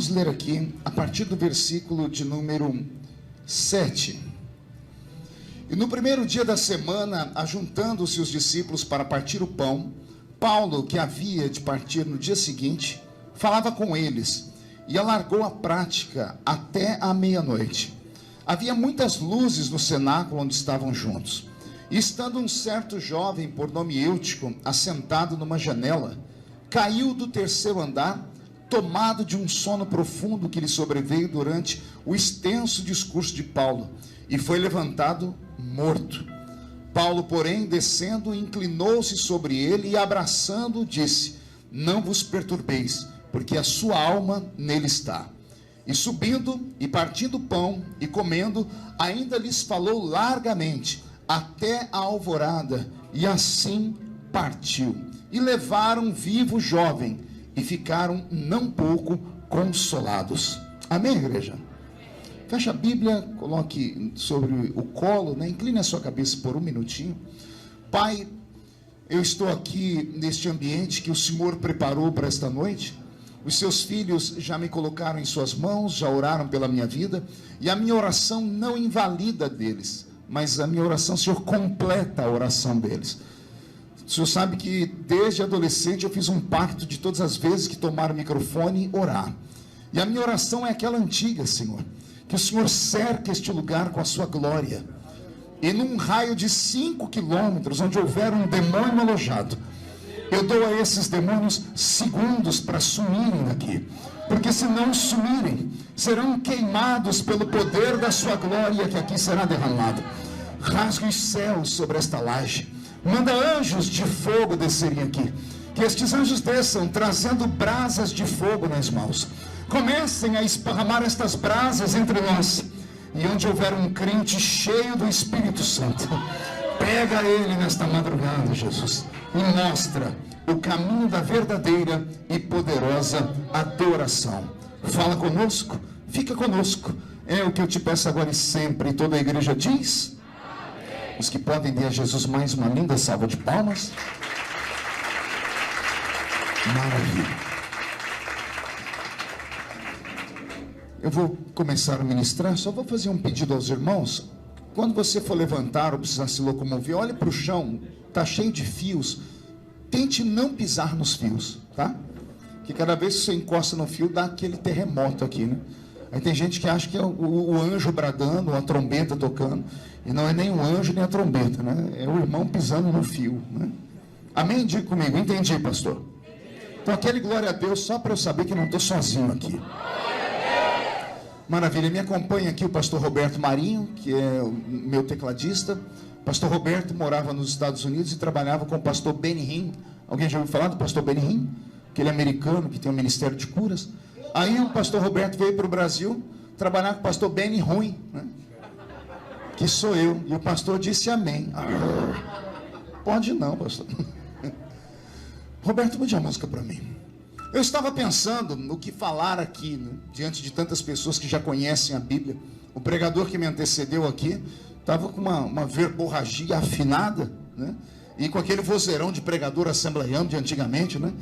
vamos ler aqui a partir do versículo de número 7. E no primeiro dia da semana, ajuntando-se os discípulos para partir o pão, Paulo, que havia de partir no dia seguinte, falava com eles e alargou a prática até a meia-noite. Havia muitas luzes no cenáculo onde estavam juntos. E estando um certo jovem por nome Eutico, assentado numa janela, caiu do terceiro andar, tomado de um sono profundo que lhe sobreveio durante o extenso discurso de Paulo, e foi levantado morto. Paulo, porém, descendo, inclinou-se sobre ele e, abraçando-o, disse: não vos perturbeis, porque a sua alma nele está. E subindo e partindo o pão e comendo, ainda lhes falou largamente até a alvorada, e assim partiu. E levaram vivo o jovem e ficaram não pouco consolados. Amém, igreja? Fecha a Bíblia, coloque sobre o colo, incline a sua cabeça por um minutinho. Pai, eu estou aqui neste ambiente que o Senhor preparou para esta noite. Os seus filhos já me colocaram em suas mãos, já oraram pela minha vida, e a minha oração não invalida deles, mas a minha oração, Senhor, completa a oração deles. O Senhor sabe que desde adolescente eu fiz um pacto de todas as vezes que tomar o microfone, orar. E a minha oração é aquela antiga, Senhor, que o Senhor cerque este lugar com a sua glória. E num raio de 5 quilômetros, onde houver um demônio alojado, eu dou a esses demônios segundos para sumirem daqui. Porque se não sumirem, serão queimados pelo poder da sua glória que aqui será derramado. Rasgue os céus sobre esta laje. Manda anjos de fogo descerem aqui. Que estes anjos desçam trazendo brasas de fogo nas mãos. Comecem a esparramar estas brasas entre nós. E onde houver um crente cheio do Espírito Santo, pega ele nesta madrugada, Jesus, e mostra o caminho da verdadeira e poderosa adoração. Fala conosco, fica conosco. É o que eu te peço agora e sempre. E toda a igreja diz: amém. Os que podem dar a Jesus mais uma linda salva de palmas. Maravilha. Eu vou começar a ministrar, só vou fazer um pedido aos irmãos. Quando você for levantar ou precisar se locomover, olhe para o chão, está cheio de fios. Tente não pisar nos fios, tá? Que cada vez que você encosta no fio, dá aquele terremoto aqui, né? Aí tem gente que acha que é o anjo bradando, ou a trombeta tocando. E não é nem o anjo, nem a trombeta, né? É o irmão pisando no fio, né? Amém? Diga comigo, entendi, pastor? Então aquele glória a Deus, só para eu saber que não estou sozinho aqui. Maravilha, me acompanha aqui o pastor Roberto Marinho, que é o meu tecladista. O pastor Roberto morava nos Estados Unidos e trabalhava com o pastor Benny Hinn. Alguém já ouviu falar do pastor Benny Hinn? Aquele americano que tem um ministério de curas. Aí o pastor Roberto veio para o Brasil trabalhar com o pastor Benny Ruim, né? Que sou eu. E o pastor disse amém. Pode não, pastor. Roberto, mude a música para mim. Eu estava pensando no que falar aqui, né, diante de tantas pessoas que já conhecem a Bíblia. O pregador que me antecedeu aqui estava com uma verborragia afinada, né, e com aquele vozeirão de pregador assembleiano de antigamente, né?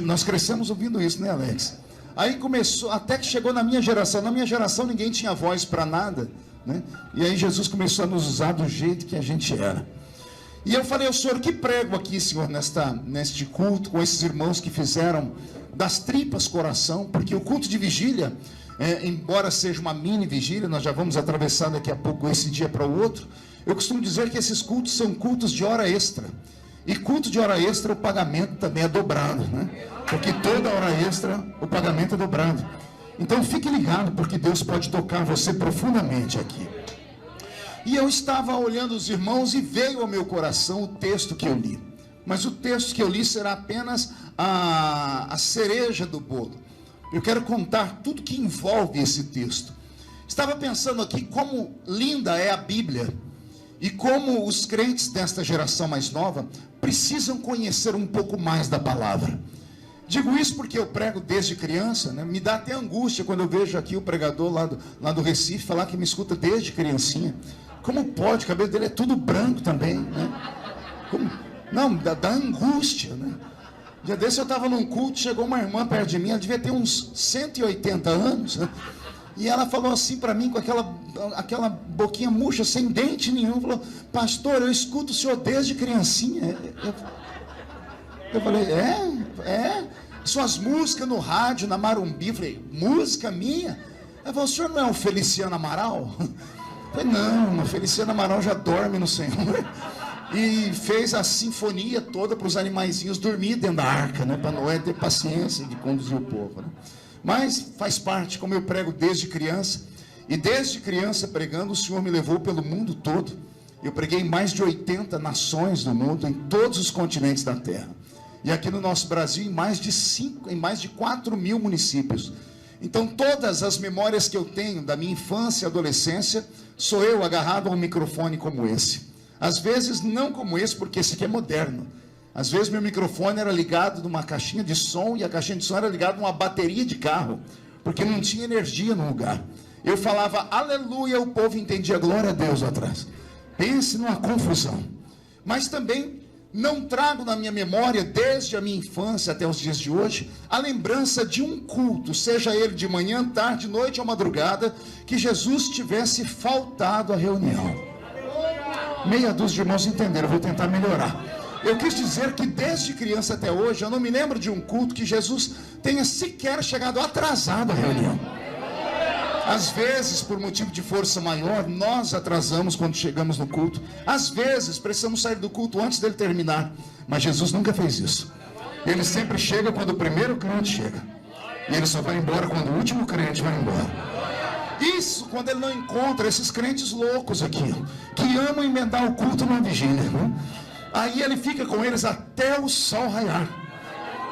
Nós crescemos ouvindo isso, né, Alex? Aí começou, até que chegou na minha geração. Na minha geração ninguém tinha voz para nada, né? E aí Jesus começou a nos usar do jeito que a gente era. E eu falei: o Senhor, que prego aqui, Senhor, neste culto, com esses irmãos que fizeram das tripas coração, porque o culto de vigília, embora seja uma mini vigília, nós já vamos atravessar daqui a pouco esse dia para o outro, eu costumo dizer que esses cultos são cultos de hora extra. E culto de hora extra, o pagamento também é dobrado, né? Porque toda hora extra, o pagamento é dobrado. Então fique ligado, porque Deus pode tocar você profundamente aqui. E eu estava olhando os irmãos e veio ao meu coração o texto que eu li. Mas o texto que eu li será apenas a cereja do bolo. Eu quero contar tudo que envolve esse texto. Estava pensando aqui como linda é a Bíblia e como os crentes desta geração mais nova precisam conhecer um pouco mais da palavra. Digo isso porque eu prego desde criança, né? Me dá até angústia quando eu vejo aqui o pregador lá do Recife falar que me escuta desde criancinha. Como pode? O cabelo dele é tudo branco também, né? Como? Não, dá angústia, né? Dia desse eu estava num culto, chegou uma irmã perto de mim, ela devia ter uns 180 anos, né? E ela falou assim para mim, com aquela boquinha murcha, sem dente nenhum, falou: pastor, eu escuto o senhor desde criancinha. Eu falei: suas músicas no rádio, na Marumbi. Eu falei: música minha? Ela falou: o senhor não é o Feliciano Amaral? Eu falei: não, o Feliciano Amaral já dorme no Senhor. E fez a sinfonia toda para os animaizinhos dormir dentro da arca, né? Para Noé ter paciência de conduzir o povo, né? Mas faz parte, como eu prego desde criança. E desde criança pregando, o Senhor me levou pelo mundo todo. Eu preguei em mais de 80 nações do mundo, em todos os continentes da terra. E aqui no nosso Brasil, em mais de 4 mil municípios. Então todas as memórias que eu tenho da minha infância e adolescência, sou eu agarrado a um microfone como esse. Às vezes não como esse, porque esse aqui é moderno. Às vezes meu microfone era ligado numa caixinha de som, e a caixinha de som era ligada numa bateria de carro, porque não tinha energia no lugar. Eu falava aleluia, o povo entendia glória a Deus atrás. Pense numa confusão. Mas também não trago na minha memória, desde a minha infância até os dias de hoje, a lembrança de um culto, seja ele de manhã, tarde, noite ou madrugada, que Jesus tivesse faltado à reunião. Meia dúzia de irmãos entenderam, eu vou tentar melhorar. Eu quis dizer que desde criança até hoje, eu não me lembro de um culto que Jesus tenha sequer chegado atrasado à reunião. Às vezes, por motivo de força maior, nós atrasamos quando chegamos no culto. Às vezes, precisamos sair do culto antes dele terminar. Mas Jesus nunca fez isso. Ele sempre chega quando o primeiro crente chega. E ele só vai embora quando o último crente vai embora. Isso quando ele não encontra esses crentes loucos aqui, que amam emendar o culto numa vigília, né? Aí ele fica com eles até o sol raiar.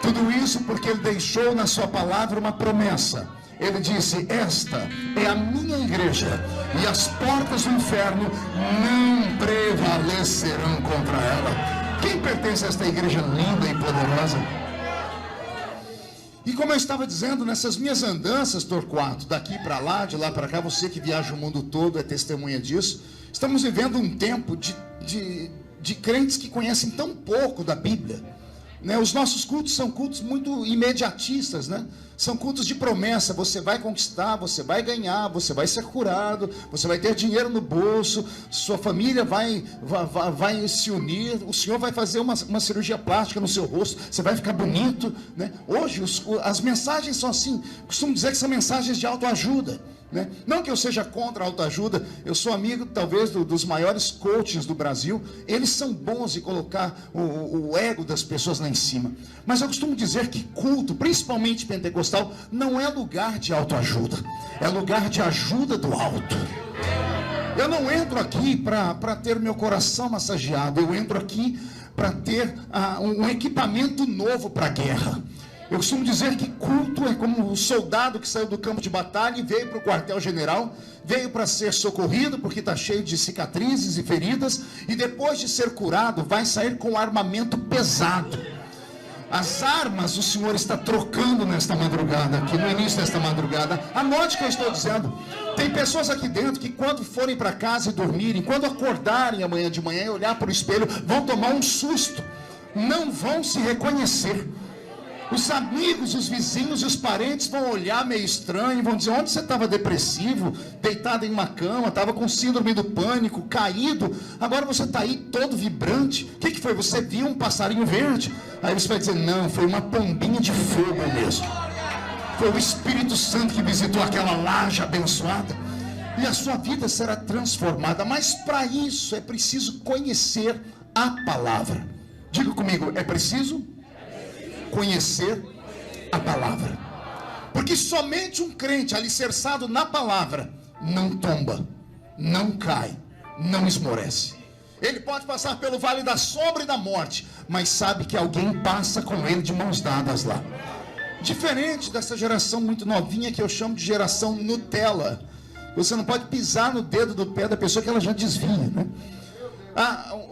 Tudo isso porque ele deixou na sua palavra uma promessa. Ele disse: esta é a minha igreja, e as portas do inferno não prevalecerão contra ela. Quem pertence a esta igreja linda e poderosa? E como eu estava dizendo, nessas minhas andanças, Torquato, daqui para lá, de lá para cá, você que viaja o mundo todo é testemunha disso. Estamos vivendo um tempo de crentes que conhecem tão pouco da Bíblia, né? Os nossos cultos são cultos muito imediatistas, né? São cultos de promessa. Você vai conquistar, você vai ganhar, você vai ser curado, você vai ter dinheiro no bolso, sua família vai se unir, o Senhor vai fazer uma cirurgia plástica no seu rosto, você vai ficar bonito, né? Hoje as mensagens são assim, costumo dizer que são mensagens de autoajuda, né? Não que eu seja contra a autoajuda, eu sou amigo talvez dos maiores coaches do Brasil. Eles são bons em colocar o ego das pessoas lá em cima. Mas eu costumo dizer que culto, principalmente pentecostal, não é lugar de autoajuda, é lugar de ajuda do alto. Eu não entro aqui para ter meu coração massageado, eu entro aqui para ter um equipamento novo para a guerra. Eu costumo dizer que culto é como o soldado que saiu do campo de batalha e veio para o quartel-general, veio para ser socorrido porque está cheio de cicatrizes e feridas, e depois de ser curado vai sair com armamento pesado. As armas o Senhor está trocando nesta madrugada, aqui no início desta madrugada. Anote o que eu estou dizendo. Tem pessoas aqui dentro que quando forem para casa e dormirem, quando acordarem amanhã de manhã e olhar para o espelho, vão tomar um susto, não vão se reconhecer. Os amigos, os vizinhos e os parentes vão olhar meio estranho, vão dizer: onde você estava depressivo, deitado em uma cama, estava com síndrome do pânico, caído, agora você está aí todo vibrante. O que foi? Você viu um passarinho verde? Aí você vai dizer: não, foi uma pombinha de fogo mesmo. Foi o Espírito Santo que visitou aquela laje abençoada. E a sua vida será transformada. Mas para isso é preciso conhecer a palavra. Diga comigo: é preciso conhecer a palavra. Porque somente um crente alicerçado na palavra não tomba, não cai, não esmorece. Ele pode passar pelo vale da sombra e da morte, mas sabe que alguém passa com ele de mãos dadas lá. Diferente dessa geração muito novinha que eu chamo de geração Nutella. Você não pode pisar no dedo do pé da pessoa que ela já desvia, né?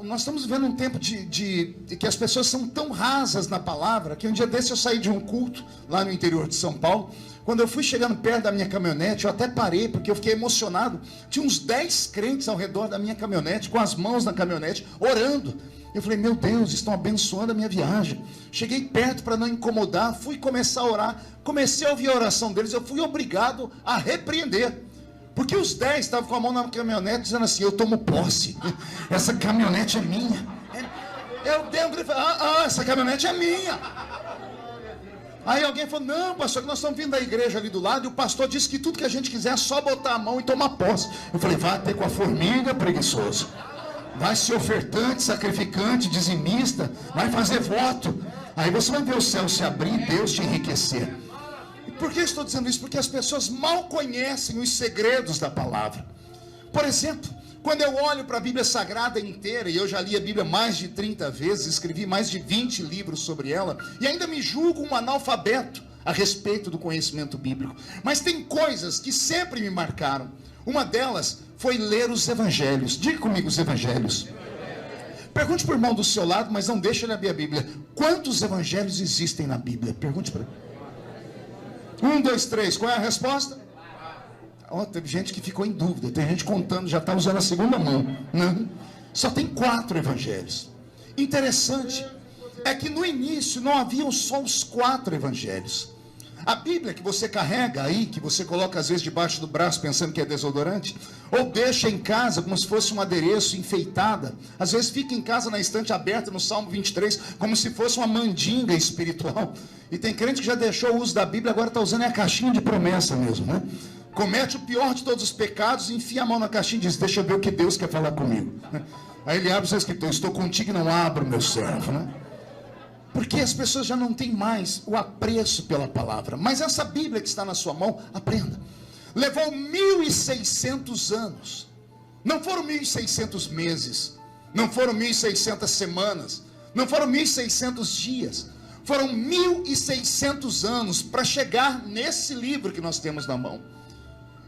Nós estamos vivendo um tempo de que as pessoas são tão rasas na palavra, que um dia desse eu saí de um culto lá no interior de São Paulo. Quando eu fui chegando perto da minha caminhonete, eu até parei, porque eu fiquei emocionado. Tinha uns 10 crentes ao redor da minha caminhonete, com as mãos na caminhonete, orando. Eu falei, meu Deus, estão abençoando a minha viagem. Cheguei perto para não incomodar, fui começar a orar, comecei a ouvir a oração deles, eu fui obrigado a repreender. Porque os 10 estavam com a mão na caminhonete dizendo assim, eu tomo posse, essa caminhonete é minha. Eu dei um grito, essa caminhonete é minha. Aí alguém falou, não pastor, que nós estamos vindo da igreja ali do lado, e o pastor disse que tudo que a gente quiser é só botar a mão e tomar posse. Eu falei, vai ter com a formiga, preguiçoso. Vai ser ofertante, sacrificante, dizimista, vai fazer voto. Aí você vai ver o céu se abrir e Deus te enriquecer. E por que eu estou dizendo isso? Porque as pessoas mal conhecem os segredos da palavra. Por exemplo, quando eu olho para a Bíblia Sagrada inteira, e eu já li a Bíblia mais de 30 vezes, escrevi mais de 20 livros sobre ela, e ainda me julgo um analfabeto a respeito do conhecimento bíblico. Mas tem coisas que sempre me marcaram. Uma delas foi ler os evangelhos. Diga comigo os evangelhos. Pergunte para o irmão do seu lado, mas não deixe ele abrir a Bíblia. Quantos evangelhos existem na Bíblia? Pergunte para ele. 1, 2, 3. Qual é a resposta? Teve gente que ficou em dúvida. Tem gente contando, já está usando a segunda mão. Não. Só tem 4 evangelhos. Interessante é que no início não haviam só os 4 evangelhos. A Bíblia que você carrega aí, que você coloca às vezes debaixo do braço pensando que é desodorante, ou deixa em casa como se fosse um adereço enfeitada, às vezes fica em casa na estante aberta no Salmo 23, como se fosse uma mandinga espiritual. E tem crente que já deixou o uso da Bíblia, agora está usando a caixinha de promessa mesmo, né? Comete o pior de todos os pecados, enfia a mão na caixinha e diz, deixa eu ver o que Deus quer falar comigo. Aí ele abre o seu escritor, estou contigo e não abro, meu servo, né? Porque as pessoas já não têm mais o apreço pela palavra. Mas essa Bíblia que está na sua mão, aprenda. Levou 1.600 anos. Não foram 1.600 meses. Não foram 1.600 semanas. Não foram 1.600 dias. Foram 1.600 anos para chegar nesse livro que nós temos na mão.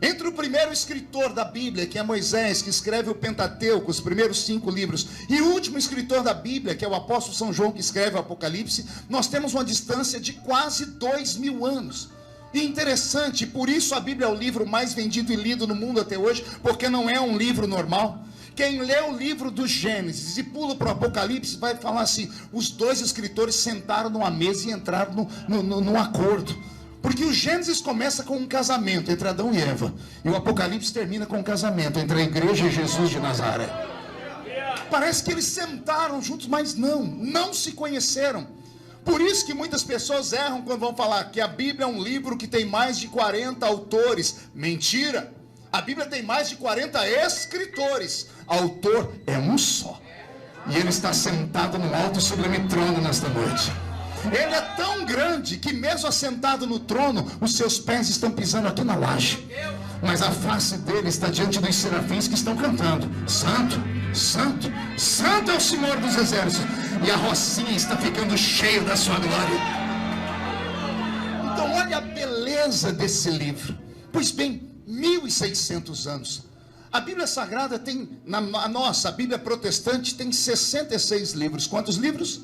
Entre o primeiro escritor da Bíblia, que é Moisés, que escreve o Pentateuco, os primeiros 5 livros, e o último escritor da Bíblia, que é o apóstolo São João, que escreve o Apocalipse, nós temos uma distância de quase 2.000 anos. E interessante, por isso a Bíblia é o livro mais vendido e lido no mundo até hoje, porque não é um livro normal. Quem lê o livro do Gênesis e pula para o Apocalipse vai falar assim, os 2 escritores sentaram numa mesa e entraram num acordo. Porque o Gênesis começa com um casamento entre Adão e Eva, e o Apocalipse termina com um casamento entre a igreja e Jesus de Nazaré. Parece que eles sentaram juntos, mas não se conheceram. Por isso que muitas pessoas erram quando vão falar que a Bíblia é um livro que tem mais de 40 autores. Mentira! A Bíblia tem mais de 40 escritores. Autor é um só. E ele está sentado no alto e sublime trono nesta noite. Ele é tão grande que mesmo assentado no trono, os seus pés estão pisando aqui na laje. Mas a face dele está diante dos serafins que estão cantando. Santo, santo, santo é o Senhor dos exércitos. E a rocinha está ficando cheia da sua glória. Então olha a beleza desse livro. Pois bem, 1.600 anos. A Bíblia Sagrada tem, a Bíblia Protestante tem 66 livros. Quantos livros?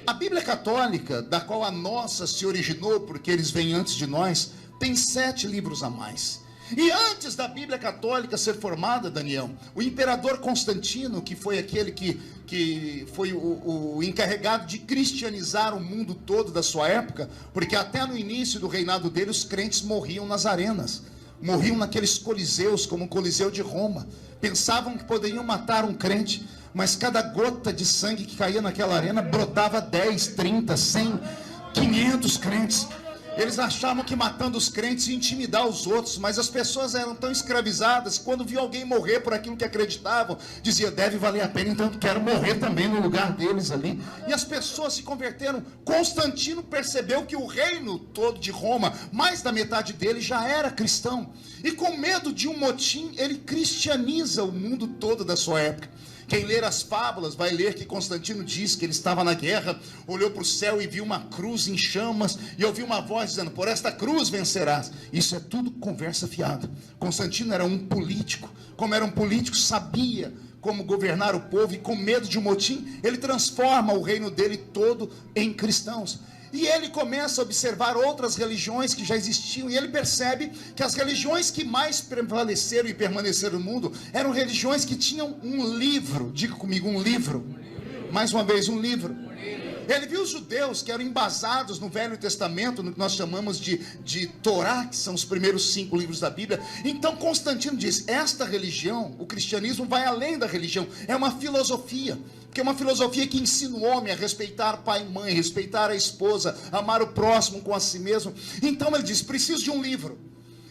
A Bíblia Católica, da qual a nossa se originou, porque eles vêm antes de nós, tem 7 livros a mais. E antes da Bíblia Católica ser formada, Daniel, o imperador Constantino, que foi aquele que foi o encarregado de cristianizar o mundo todo da sua época, porque até no início do reinado dele os crentes morriam nas arenas, morriam naqueles coliseus, como o Coliseu de Roma. Pensavam que poderiam matar um crente, mas cada gota de sangue que caía naquela arena brotava 10, 30, 100, 500 crentes. Eles achavam que matando os crentes ia intimidar os outros, mas as pessoas eram tão escravizadas, quando viam alguém morrer por aquilo que acreditavam, dizia, deve valer a pena, então eu quero morrer também no lugar deles ali. E as pessoas se converteram. Constantino percebeu que o reino todo de Roma, mais da metade dele já era cristão. E com medo de um motim, ele cristianiza o mundo todo da sua época. Quem ler as fábulas vai ler que Constantino diz que ele estava na guerra, olhou para o céu e viu uma cruz em chamas, e ouviu uma voz dizendo, por esta cruz vencerás. Isso é tudo conversa fiada. Constantino era um político. Como era um político, sabia como governar o povo, e com medo de um motim, ele transforma o reino dele todo em cristãos. E ele começa a observar outras religiões que já existiam, e ele percebe que as religiões que mais prevaleceram e permaneceram no mundo eram religiões que tinham um livro. Diga comigo, um livro. Mais uma vez, um livro. Ele viu os judeus que eram embasados no Velho Testamento, no que nós chamamos de Torá, que são os primeiros 5 livros da Bíblia. Então Constantino diz, esta religião, o cristianismo vai além da religião, é uma filosofia. Porque é uma filosofia que ensina o homem a respeitar pai e mãe, respeitar a esposa, amar o próximo com a si mesmo. Então ele diz, preciso de um livro.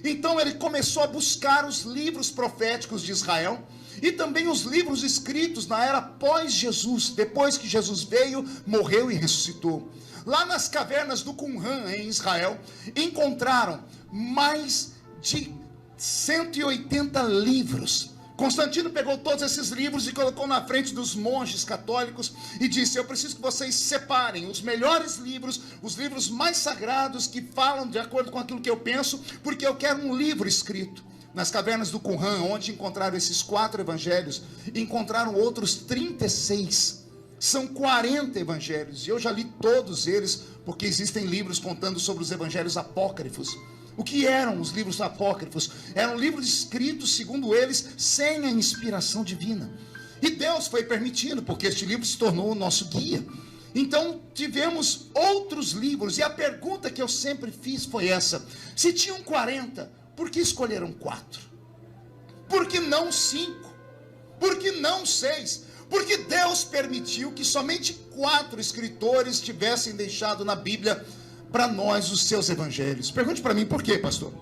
Então ele começou a buscar os livros proféticos de Israel, e também os livros escritos na era pós-Jesus, depois que Jesus veio, morreu e ressuscitou. Lá nas cavernas do Qumran, em Israel, encontraram mais de 180 livros. Constantino pegou todos esses livros e colocou na frente dos monges católicos e disse, eu preciso que vocês separem os melhores livros, os livros mais sagrados que falam de acordo com aquilo que eu penso, porque eu quero um livro escrito. Nas cavernas do Qumran, onde encontraram esses 4 evangelhos, encontraram outros 36. São 40 evangelhos, e eu já li todos eles, porque existem livros contando sobre os evangelhos apócrifos. O que eram os livros apócrifos? Eram livros escritos, segundo eles, sem a inspiração divina. E Deus foi permitindo, porque este livro se tornou o nosso guia. Então tivemos outros livros, e a pergunta que eu sempre fiz foi essa: se tinham 40, por que escolheram 4? Por que não 5? Por que não 6? Porque Deus permitiu que somente 4 escritores tivessem deixado na Bíblia para nós os seus evangelhos. Pergunte para mim, por quê, pastor?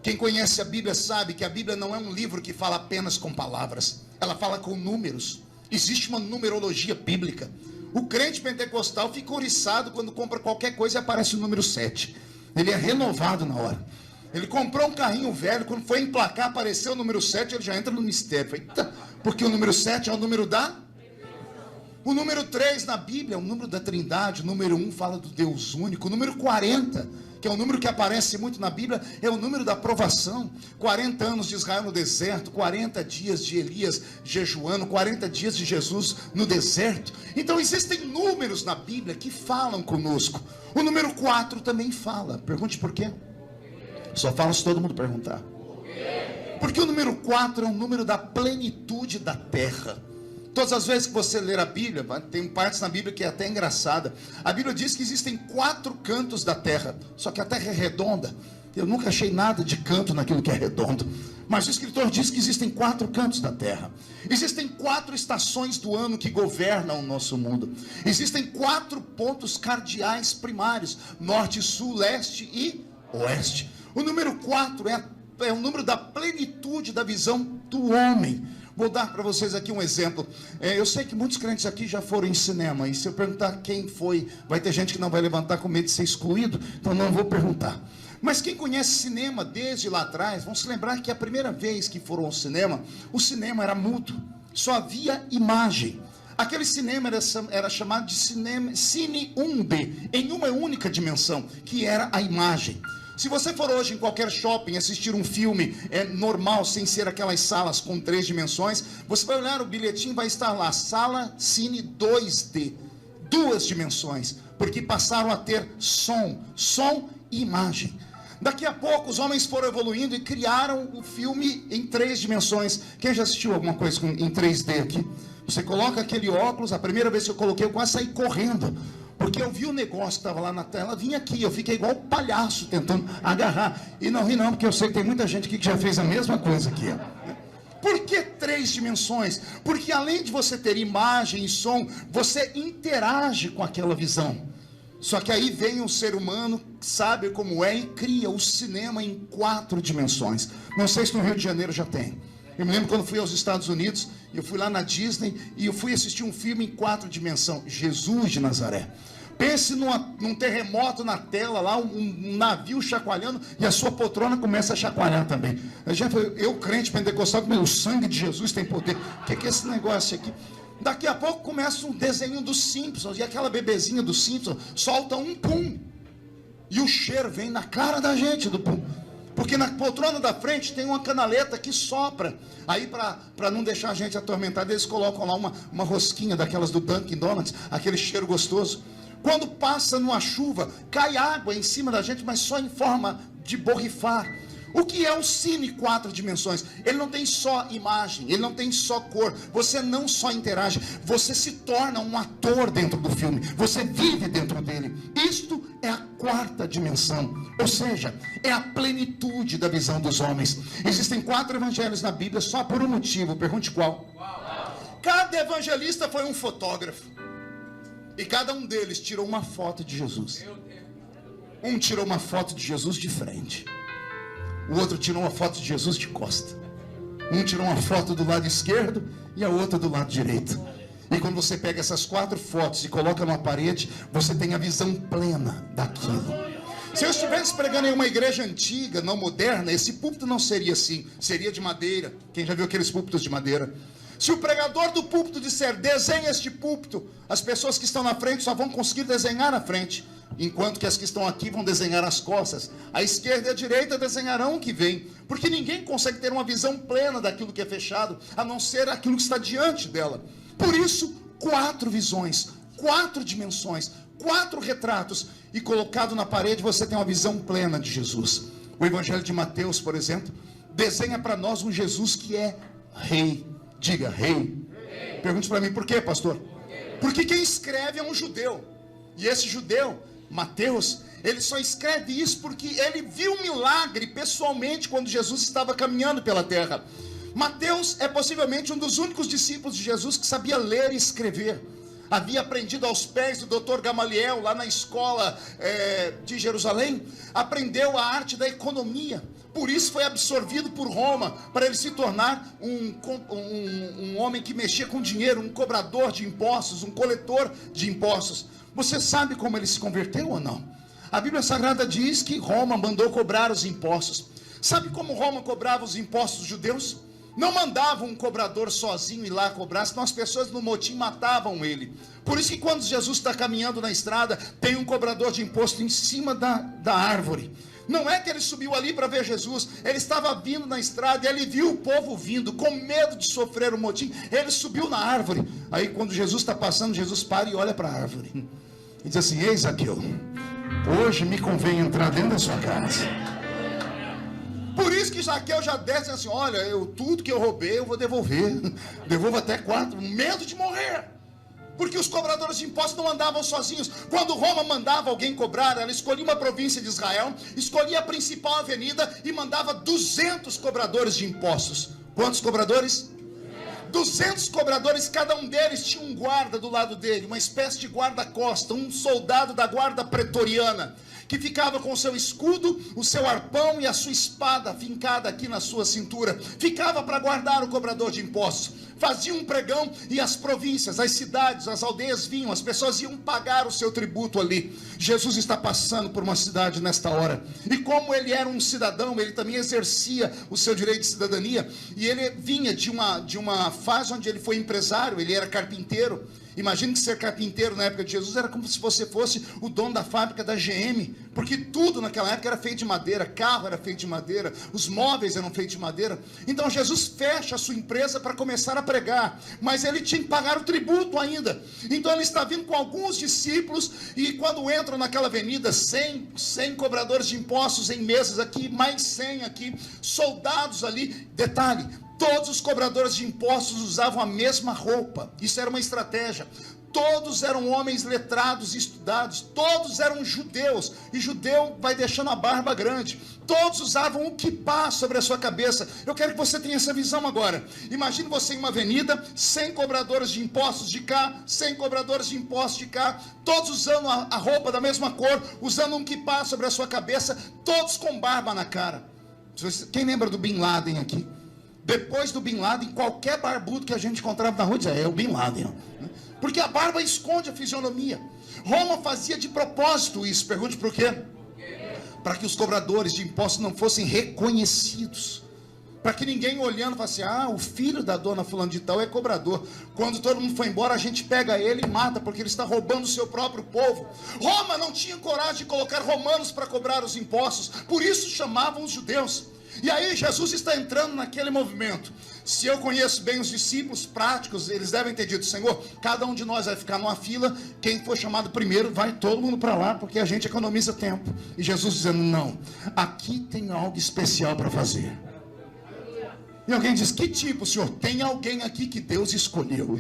Quem conhece a Bíblia sabe que a Bíblia não é um livro que fala apenas com palavras. Ela fala com números. Existe uma numerologia bíblica. O crente pentecostal fica ouriçado quando compra qualquer coisa e aparece o número 7. Ele é renovado na hora. Ele comprou um carrinho velho, quando foi emplacar, apareceu o número 7, ele já entra no mistério. Eita, porque o número 7 é o número da... O número 3 na Bíblia é o número da Trindade, o número 1 fala do Deus único, o número 40, que é um número que aparece muito na Bíblia, é o número da provação. 40 anos de Israel no deserto, 40 dias de Elias jejuando, 40 dias de Jesus no deserto. Então existem números na Bíblia que falam conosco. O número 4 também fala. Pergunte por quê? Só fala se todo mundo perguntar. Porque o número 4 é um número da plenitude da terra. Todas as vezes que você ler a Bíblia, tem partes na Bíblia que é até engraçada. A Bíblia diz que existem 4 cantos da terra, só que a terra é redonda. Eu nunca achei nada de canto naquilo que é redondo. Mas o escritor diz que existem 4 cantos da terra. Existem 4 estações do ano que governam o nosso mundo. Existem 4 pontos cardeais primários: norte, sul, leste e oeste. O número 4 é o número da plenitude da visão do homem. Vou dar para vocês aqui um exemplo. Eu sei que muitos crentes aqui já foram em cinema, e se eu perguntar quem foi, vai ter gente que não vai levantar com medo de ser excluído, então não vou perguntar. Mas quem conhece cinema desde lá atrás, vão se lembrar que a primeira vez que foram ao cinema, o cinema era mudo, só havia imagem. Aquele cinema era chamado de Cine 1D, em uma única dimensão, que era a imagem. Se você for hoje em qualquer shopping assistir um filme normal, sem ser aquelas salas com 3 dimensões, você vai olhar o bilhetinho e vai estar lá, Sala Cine 2D, 2 dimensões, porque passaram a ter som e imagem. Daqui a pouco os homens foram evoluindo e criaram o filme em 3 dimensões. Quem já assistiu alguma coisa em 3D aqui? Você coloca aquele óculos, a primeira vez que eu coloquei, eu quase saí correndo. Porque eu vi o negócio que estava lá na tela, vinha aqui, eu fiquei igual palhaço tentando agarrar. E não ri não, porque eu sei que tem muita gente aqui que já fez a mesma coisa aqui. Por que 3 dimensões? Porque além de você ter imagem e som, você interage com aquela visão. Só que aí vem um ser humano, sabe como é, e cria o cinema em 4 dimensões. Não sei se no Rio de Janeiro já tem. Eu me lembro quando fui aos Estados Unidos, eu fui lá na Disney e eu fui assistir um filme em 4 dimensões, Jesus de Nazaré. Pense num terremoto na tela lá, um navio chacoalhando e a sua poltrona começa a chacoalhar também. Eu crente pentecostal, o sangue de Jesus tem poder. O que é esse negócio aqui? Daqui a pouco começa um desenho dos Simpsons e aquela bebezinha dos Simpsons solta um pum. E o cheiro vem na cara da gente do pum. Porque na poltrona da frente tem uma canaleta que sopra. Aí para não deixar a gente atormentada, eles colocam lá uma rosquinha daquelas do Dunkin' Donuts, aquele cheiro gostoso. Quando passa numa chuva, cai água em cima da gente, mas só em forma de borrifar. O que é o cine 4 dimensões? Ele não tem só imagem, ele não tem só cor. Você não só interage, você se torna um ator dentro do filme. Você vive dentro dele. Isto é a 4ª dimensão. Ou seja, é a plenitude da visão dos homens. Existem 4 evangelhos na Bíblia só por um motivo. Pergunte qual? Cada evangelista foi um fotógrafo. E cada um deles tirou uma foto de Jesus. Um tirou uma foto de Jesus de frente. O outro tirou uma foto de Jesus de costa. Um tirou uma foto do lado esquerdo e a outra do lado direito. E quando você pega essas 4 fotos e coloca numa parede, você tem a visão plena daquilo. Se eu estivesse pregando em uma igreja antiga, não moderna, esse púlpito não seria assim. Seria de madeira. Quem já viu aqueles púlpitos de madeira? Se o pregador do púlpito disser, desenha este púlpito, as pessoas que estão na frente só vão conseguir desenhar na frente, enquanto que as que estão aqui vão desenhar as costas. A esquerda e a direita desenharão o que vem, porque ninguém consegue ter uma visão plena daquilo que é fechado, a não ser aquilo que está diante dela. Por isso, 4 visões, 4 dimensões, 4 retratos, e colocado na parede você tem uma visão plena de Jesus. O Evangelho de Mateus, por exemplo, desenha para nós um Jesus que é rei. Diga, rei. Pergunte para mim, por quê, pastor? Porque quem escreve é um judeu. E esse judeu, Mateus, ele só escreve isso porque ele viu um milagre pessoalmente quando Jesus estava caminhando pela terra. Mateus é possivelmente um dos únicos discípulos de Jesus que sabia ler e escrever. Havia aprendido aos pés do Dr. Gamaliel, lá na escola de Jerusalém. Aprendeu a arte da economia. Por isso foi absorvido por Roma, para ele se tornar um homem que mexia com dinheiro, um cobrador de impostos, um coletor de impostos. Você sabe como ele se converteu ou não? A Bíblia Sagrada diz que Roma mandou cobrar os impostos. Sabe como Roma cobrava os impostos dos judeus? Não mandavam um cobrador sozinho ir lá cobrar, senão as pessoas no motim matavam ele. Por isso que quando Jesus está caminhando na estrada, tem um cobrador de imposto em cima da árvore. Não é que ele subiu ali para ver Jesus, ele estava vindo na estrada e ele viu o povo vindo, com medo de sofrer o motim, ele subiu na árvore. Aí quando Jesus está passando, Jesus para e olha para a árvore e diz assim, ei Zaqueu, hoje me convém entrar dentro da sua casa. Por isso que Zaqueu já desce assim, olha, tudo que eu roubei eu vou devolver, devolvo até 4, medo de morrer. Porque os cobradores de impostos não andavam sozinhos. Quando Roma mandava alguém cobrar, ela escolhia uma província de Israel, escolhia a principal avenida e mandava 200 cobradores de impostos. Quantos cobradores? 200 cobradores, cada um deles tinha um guarda do lado dele, uma espécie de guarda-costa, um soldado da guarda pretoriana, que ficava com o seu escudo, o seu arpão e a sua espada fincada aqui na sua cintura. Ficava para guardar o cobrador de impostos. Fazia um pregão e as províncias, as cidades, as aldeias vinham, as pessoas iam pagar o seu tributo ali. Jesus está passando por uma cidade nesta hora. E como ele era um cidadão, ele também exercia o seu direito de cidadania. E ele vinha de uma fase onde ele foi empresário, ele era carpinteiro. Imagine que ser carpinteiro na época de Jesus era como se você fosse o dono da fábrica da GM, porque tudo naquela época era feito de madeira, carro era feito de madeira, os móveis eram feitos de madeira. Então Jesus fecha a sua empresa para começar a pregar, mas ele tinha que pagar o tributo ainda. Então ele está vindo com alguns discípulos e quando entram naquela avenida, 100 cobradores de impostos em mesas aqui, mais 100 aqui, soldados ali, detalhe, todos os cobradores de impostos usavam a mesma roupa. Isso era uma estratégia. Todos eram homens letrados e estudados. Todos eram judeus. E judeu vai deixando a barba grande. Todos usavam o quipá sobre a sua cabeça. Eu quero que você tenha essa visão agora. Imagine você em uma avenida, 100 cobradores de impostos de cá, 100 cobradores de impostos de cá, todos usando a roupa da mesma cor, usando um quipá sobre a sua cabeça, todos com barba na cara. Quem lembra do Bin Laden aqui? Depois do Bin Laden, qualquer barbudo que a gente encontrava na rua dizia, é o Bin Laden. Porque a barba esconde a fisionomia. Roma fazia de propósito isso. Pergunte por quê? Para que os cobradores de impostos não fossem reconhecidos. Para que ninguém olhando falasse, o filho da dona fulano de tal é cobrador. Quando todo mundo foi embora, a gente pega ele e mata, porque ele está roubando o seu próprio povo. Roma não tinha coragem de colocar romanos para cobrar os impostos. Por isso chamavam os judeus. E aí Jesus está entrando naquele movimento. Se eu conheço bem os discípulos práticos, eles devem ter dito: Senhor, cada um de nós vai ficar numa fila, quem for chamado primeiro, vai todo mundo para lá, porque a gente economiza tempo. E Jesus dizendo: não, aqui tem algo especial para fazer. E alguém diz: que tipo, Senhor? Tem alguém aqui que Deus escolheu.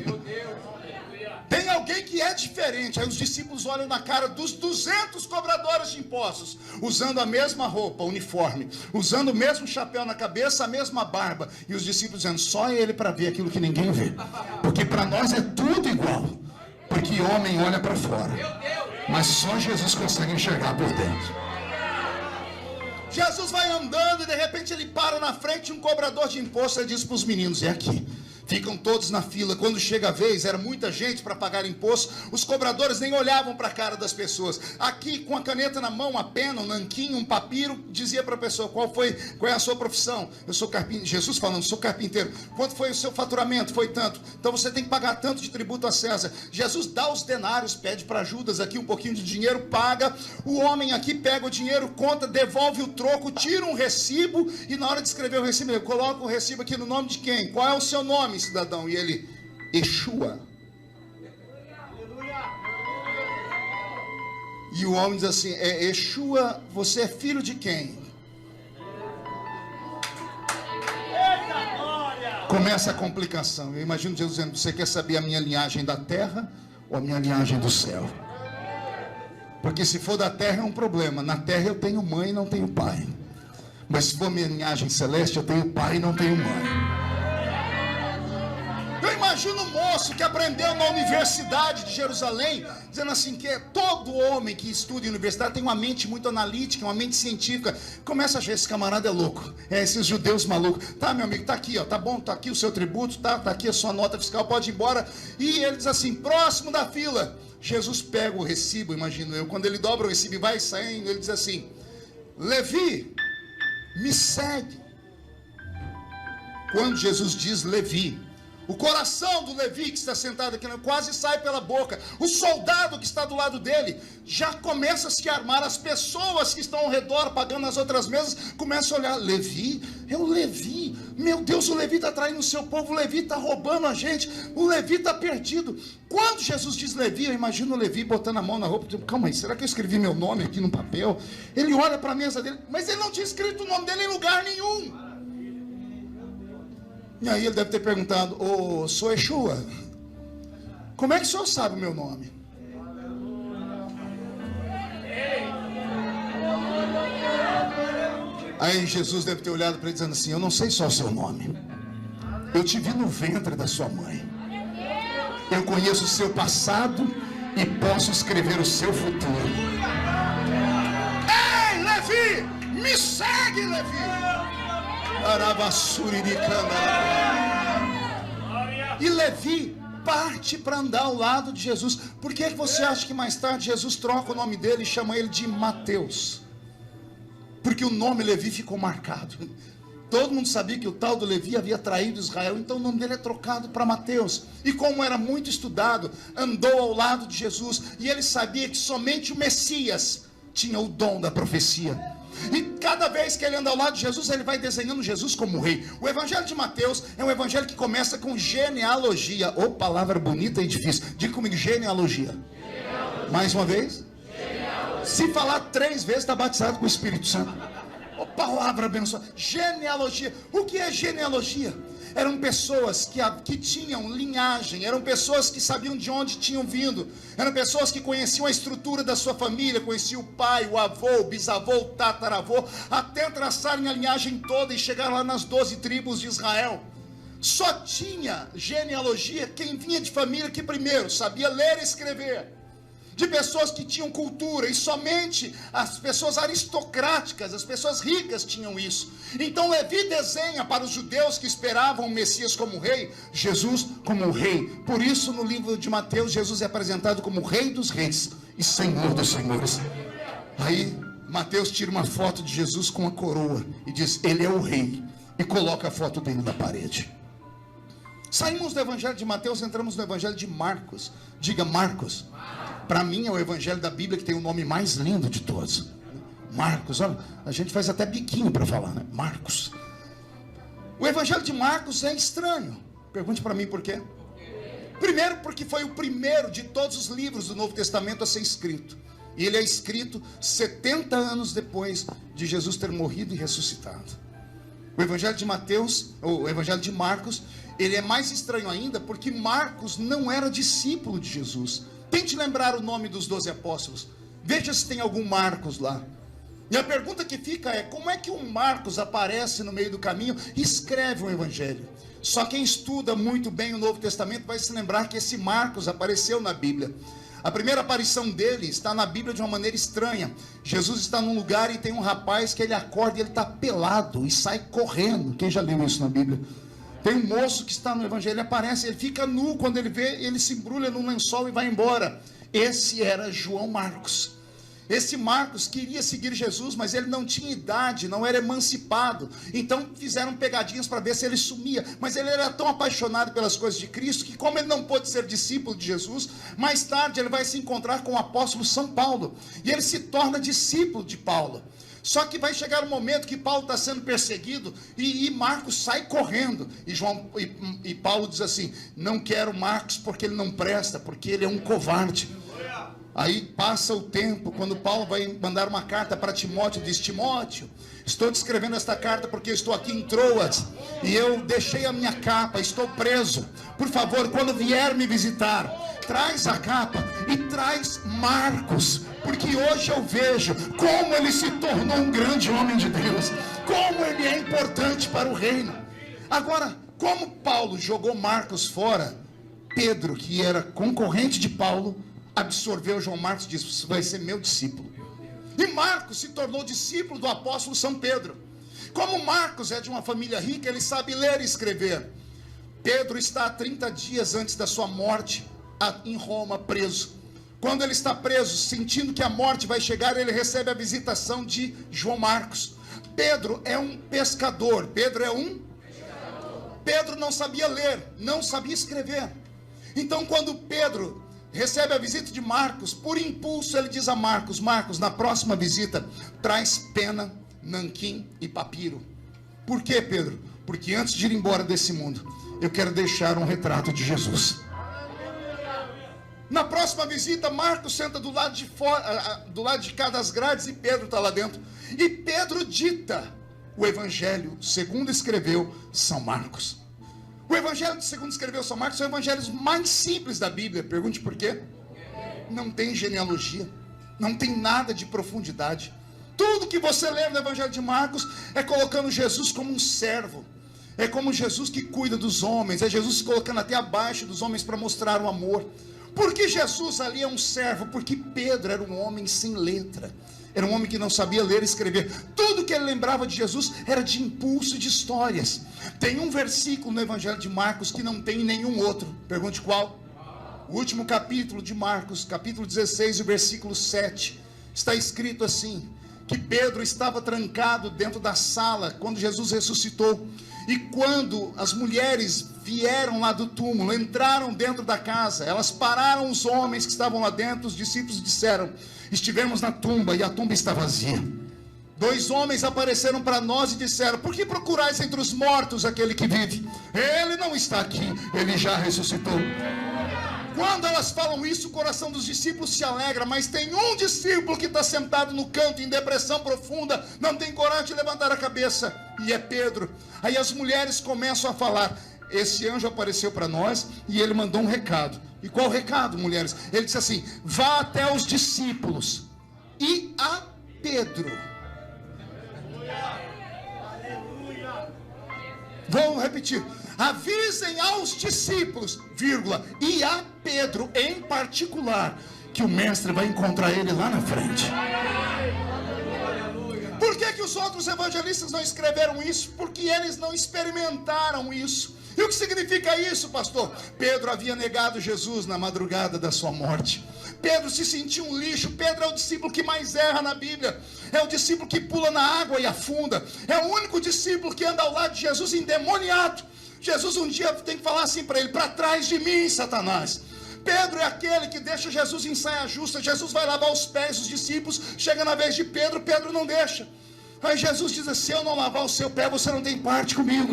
Tem alguém que é diferente. Aí os discípulos olham na cara dos 200 cobradores de impostos, usando a mesma roupa, uniforme, usando o mesmo chapéu na cabeça, a mesma barba. E os discípulos dizendo: só ele para ver aquilo que ninguém vê. Porque para nós é tudo igual. Porque homem olha para fora, mas só Jesus consegue enxergar por dentro. Jesus vai andando e de repente ele para na frente de um cobrador de imposto e diz para os meninos: é aqui. Ficam todos na fila. Quando chega a vez, era muita gente para pagar imposto. Os cobradores nem olhavam para a cara das pessoas. Aqui, com a caneta na mão, a pena, um nanquim, um papiro, dizia para a pessoa: qual é a sua profissão? Eu sou carpinteiro. Jesus falando: sou carpinteiro. Quanto foi o seu faturamento? Foi tanto. Então você tem que pagar tanto de tributo a César. Jesus dá os denários, pede para Judas aqui um pouquinho de dinheiro, paga. O homem aqui pega o dinheiro, conta, devolve o troco, tira um recibo e na hora de escrever o recibo, ele coloca o recibo aqui no nome de quem? Qual é o seu nome, cidadão? E ele: Yeshua. E o homem diz assim: Yeshua, você é filho de quem? Começa a complicação. Eu imagino Jesus dizendo: você quer saber a minha linhagem da terra ou a minha linhagem do céu? Porque se for da terra é um problema. Na terra eu tenho mãe e não tenho pai. Mas se for minha linhagem celeste, eu tenho pai e não tenho mãe. Eu imagino um moço que aprendeu na Universidade de Jerusalém, dizendo assim, que todo homem que estuda em universidade tem uma mente muito analítica, uma mente científica. Começa a achar: esse camarada é louco, esses judeus malucos. Tá, meu amigo, tá aqui, ó, tá bom, tá aqui o seu tributo, tá aqui a sua nota fiscal, pode ir embora. E ele diz assim: próximo da fila. Jesus pega o recibo, imagino eu, quando ele dobra o recibo e vai saindo, ele diz assim: Levi, me segue. Quando Jesus diz Levi, o coração do Levi que está sentado aqui quase sai pela boca. O soldado que está do lado dele já começa a se armar. As pessoas que estão ao redor, pagando nas outras mesas, começam a olhar: Levi? É o Levi. Meu Deus, o Levi está traindo o seu povo. O Levi está roubando a gente. O Levi está perdido. Quando Jesus diz Levi, eu imagino o Levi botando a mão na roupa. Calma aí, será que eu escrevi meu nome aqui no papel? Ele olha para a mesa dele, mas ele não tinha escrito o nome dele em lugar nenhum. E aí ele deve ter perguntado: ô, sou Yeshua, como é que o senhor sabe o meu nome? Aí Jesus deve ter olhado para ele dizendo assim: eu não sei só o seu nome, eu te vi no ventre da sua mãe, eu conheço o seu passado e posso escrever o seu futuro. Ei, Levi, me segue, Levi. E Levi parte para andar ao lado de Jesus. Por que você acha que mais tarde Jesus troca o nome dele e chama ele de Mateus? Porque o nome Levi ficou marcado. Todo mundo sabia que o tal do Levi havia traído Israel, então o nome dele é trocado para Mateus. E como era muito estudado, andou ao lado de Jesus, e ele sabia que somente o Messias tinha o dom da profecia. E cada vez que ele anda ao lado de Jesus, ele vai desenhando Jesus como rei. O evangelho de Mateus é um evangelho que começa com genealogia. Ô, palavra bonita e difícil. Diga comigo: genealogia. Mais uma vez. Se falar 3 vezes, está batizado com o Espírito Santo. Ô, palavra abençoada. Genealogia. O que é genealogia? Eram pessoas que tinham linhagem, eram pessoas que sabiam de onde tinham vindo, eram pessoas que conheciam a estrutura da sua família, conheciam o pai, o avô, o bisavô, o tataravô, até traçarem a linhagem toda e chegar lá nas 12 tribos de Israel. Só tinha genealogia quem vinha de família que primeiro sabia ler e escrever, de pessoas que tinham cultura, e somente as pessoas aristocráticas, as pessoas ricas tinham isso. Então Levi desenha para os judeus que esperavam o Messias como rei, Jesus como rei. Por isso no livro de Mateus, Jesus é apresentado como Rei dos Reis e Senhor dos Senhores. Aí Mateus tira uma foto de Jesus com a coroa e diz: ele é o rei, e coloca a foto dele na parede. Saímos do evangelho de Mateus, entramos no evangelho de Marcos. Diga: Marcos. Para mim é o evangelho da Bíblia que tem o nome mais lindo de todos. Marcos, olha, a gente faz até biquinho para falar, né? Marcos. O Evangelho de Marcos é estranho. Pergunte para mim por quê. Primeiro, porque foi o primeiro de todos os livros do Novo Testamento a ser escrito. E ele é escrito 70 anos depois de Jesus ter morrido e ressuscitado. O Evangelho de Mateus, ou o Evangelho de Marcos, ele é mais estranho ainda porque Marcos não era discípulo de Jesus. Tente lembrar o nome dos 12 apóstolos. Veja se tem algum Marcos lá. E a pergunta que fica é: como é que um Marcos aparece no meio do caminho e escreve um evangelho? Só quem estuda muito bem o Novo Testamento vai se lembrar que esse Marcos apareceu na Bíblia. A primeira aparição dele está na Bíblia de uma maneira estranha. Jesus está num lugar e tem um rapaz que ele acorda e ele está pelado e sai correndo. Quem já leu isso na Bíblia? Tem um moço que está no evangelho, ele aparece, ele fica nu, quando ele vê, ele se embrulha num lençol e vai embora. Esse era João Marcos. Esse Marcos queria seguir Jesus, mas ele não tinha idade, não era emancipado. Então fizeram pegadinhas para ver se ele sumia. Mas ele era tão apaixonado pelas coisas de Cristo que, como ele não pôde ser discípulo de Jesus, mais tarde ele vai se encontrar com o apóstolo São Paulo. E ele se torna discípulo de Paulo. Só que vai chegar um momento que Paulo está sendo perseguido e Marcos sai correndo. E Paulo diz assim: não quero Marcos porque ele não presta, porque ele é um covarde. Aí passa o tempo, quando Paulo vai mandar uma carta para Timóteo, diz: Timóteo, estou te escrevendo esta carta porque eu estou aqui em Troas e eu deixei a minha capa, estou preso. Por favor, quando vier me visitar, traz a capa e traz Marcos, porque hoje eu vejo como ele se tornou um grande homem de Deus, como ele é importante para o reino. Agora, como Paulo jogou Marcos fora, Pedro, que era concorrente de Paulo, absorveu João Marcos e disse: você vai ser meu discípulo. E Marcos se tornou discípulo do apóstolo São Pedro. Como Marcos é de uma família rica, ele sabe ler e escrever. Pedro está 30 dias antes da sua morte em Roma, preso. Quando ele está preso, sentindo que a morte vai chegar, ele recebe a visitação de João Marcos. Pedro é um pescador. Pedro não sabia ler, não sabia escrever. Então, quando Pedro recebe a visita de Marcos, por impulso ele diz a Marcos: Marcos, na próxima visita, traz pena, nanquim e papiro. Por quê, Pedro? Porque antes de ir embora desse mundo, eu quero deixar um retrato de Jesus. Na próxima visita, Marcos senta do lado de fora, do lado de cá das grades, e Pedro está lá dentro. E Pedro dita o evangelho segundo escreveu São Marcos. O evangelho segundo escreveu São Marcos são os evangelhos mais simples da Bíblia. Pergunte por quê? Não tem genealogia, não tem nada de profundidade. Tudo que você lê no evangelho de Marcos é colocando Jesus como um servo. É como Jesus que cuida dos homens, é Jesus se colocando até abaixo dos homens para mostrar o amor. Por que Jesus ali é um servo? Porque Pedro era um homem sem letra. Era um homem que não sabia ler e escrever. Tudo que ele lembrava de Jesus era de impulso de histórias. Tem um versículo no Evangelho de Marcos que não tem em nenhum outro. Pergunte qual? O último capítulo de Marcos, capítulo 16, o versículo 7. Está escrito assim: que Pedro estava trancado dentro da sala quando Jesus ressuscitou. E quando as mulheres vieram lá do túmulo, entraram dentro da casa, elas pararam os homens que estavam lá dentro. Os discípulos disseram: estivemos na tumba e a tumba está vazia. 2 homens apareceram para nós e disseram: por que procurais entre os mortos aquele que vive? Ele não está aqui, ele já ressuscitou. Quando elas falam isso, o coração dos discípulos se alegra, mas tem um discípulo que está sentado no canto em depressão profunda, não tem coragem de levantar a cabeça, e é Pedro. Aí as mulheres começam a falar: esse anjo apareceu para nós e ele mandou um recado. E qual recado, mulheres? Ele disse assim: vá até os discípulos e a Pedro. Vou repetir: avisem aos discípulos, vírgula, e a Pedro em particular, que o mestre vai encontrar ele lá na frente. Por que os outros evangelistas não escreveram isso? Porque eles não experimentaram isso. E o que significa isso, pastor? Pedro havia negado Jesus na madrugada da sua morte. Pedro se sentia um lixo. Pedro é o discípulo que mais erra na Bíblia. É o discípulo que pula na água e afunda. É o único discípulo que anda ao lado de Jesus endemoniado. Jesus um dia tem que falar assim para ele: para trás de mim, Satanás. Pedro é aquele que deixa Jesus em saia justa. Jesus vai lavar os pés dos discípulos. Chega na vez de Pedro, Pedro não deixa. Aí Jesus diz assim: se eu não lavar o seu pé, você não tem parte comigo.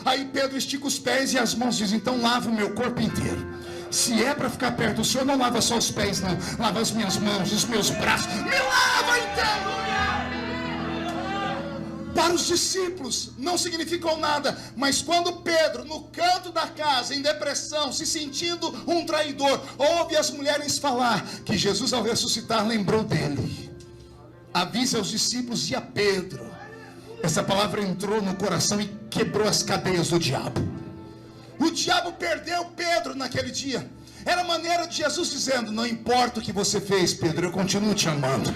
Aí Pedro estica os pés e as mãos, diz: então lava o meu corpo inteiro. Se é para ficar perto do Senhor, não lava só os pés, não. Lava as minhas mãos, os meus braços. Me lava inteiro. Para os discípulos não significou nada, mas quando Pedro, no canto da casa, em depressão, se sentindo um traidor, ouve as mulheres falar que Jesus, ao ressuscitar, lembrou dele. Avisa aos discípulos e a Pedro. Essa palavra entrou no coração e quebrou as cadeias do diabo. O diabo perdeu Pedro naquele dia. Era a maneira de Jesus dizendo: não importa o que você fez, Pedro, eu continuo te amando.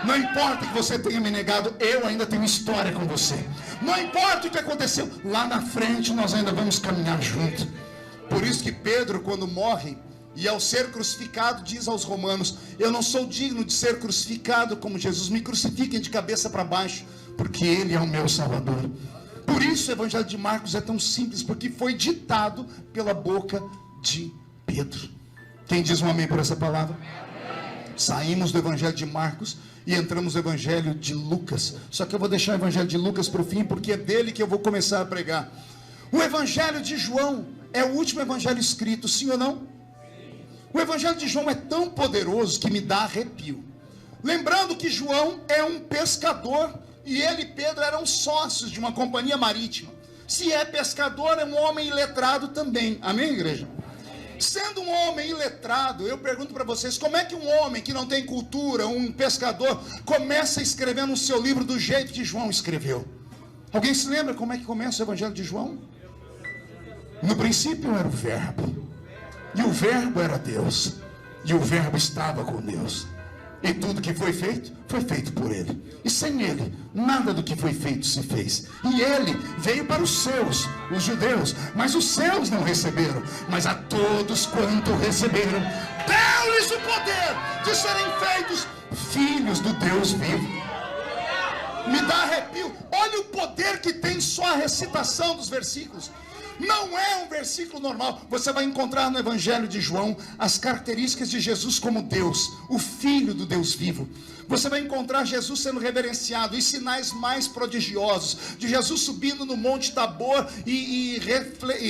Não importa que você tenha me negado, eu ainda tenho história com você. Não importa o que aconteceu, lá na frente nós ainda vamos caminhar junto. Por isso que Pedro, quando morre e ao ser crucificado, diz aos romanos: eu não sou digno de ser crucificado como Jesus, me crucifiquem de cabeça para baixo, porque Ele é o meu Salvador. Por isso o Evangelho de Marcos é tão simples, porque foi ditado pela boca de Pedro. Quem diz um amém por essa palavra? Saímos do Evangelho de Marcos e entramos no Evangelho de Lucas. Só que eu vou deixar o Evangelho de Lucas para o fim, porque é dele que eu vou começar a pregar. O Evangelho de João é o último Evangelho escrito, sim ou não? O Evangelho de João é tão poderoso que me dá arrepio. Lembrando que João é um pescador e ele e Pedro eram sócios de uma companhia marítima. Se é pescador, é um homem iletrado também. Amém, igreja? Sendo um homem iletrado, eu pergunto para vocês: como é que um homem que não tem cultura, um pescador, começa a escrever no seu livro do jeito que João escreveu? Alguém se lembra como é que começa o Evangelho de João? No princípio era o Verbo, e o Verbo era Deus, e o Verbo estava com Deus, e tudo que foi feito por Ele, e sem Ele, nada do que foi feito se fez. E Ele veio para os seus, os judeus, mas os seus não receberam. Mas a todos quanto receberam, deu-lhes o poder de serem feitos filhos do Deus vivo. Me dá arrepio. Olha o poder que tem só a recitação dos versículos. Não é um versículo normal. Você vai encontrar no Evangelho de João as características de Jesus como Deus, o Filho do Deus vivo. Você vai encontrar Jesus sendo reverenciado, e sinais mais prodigiosos, de Jesus subindo no Monte Tabor e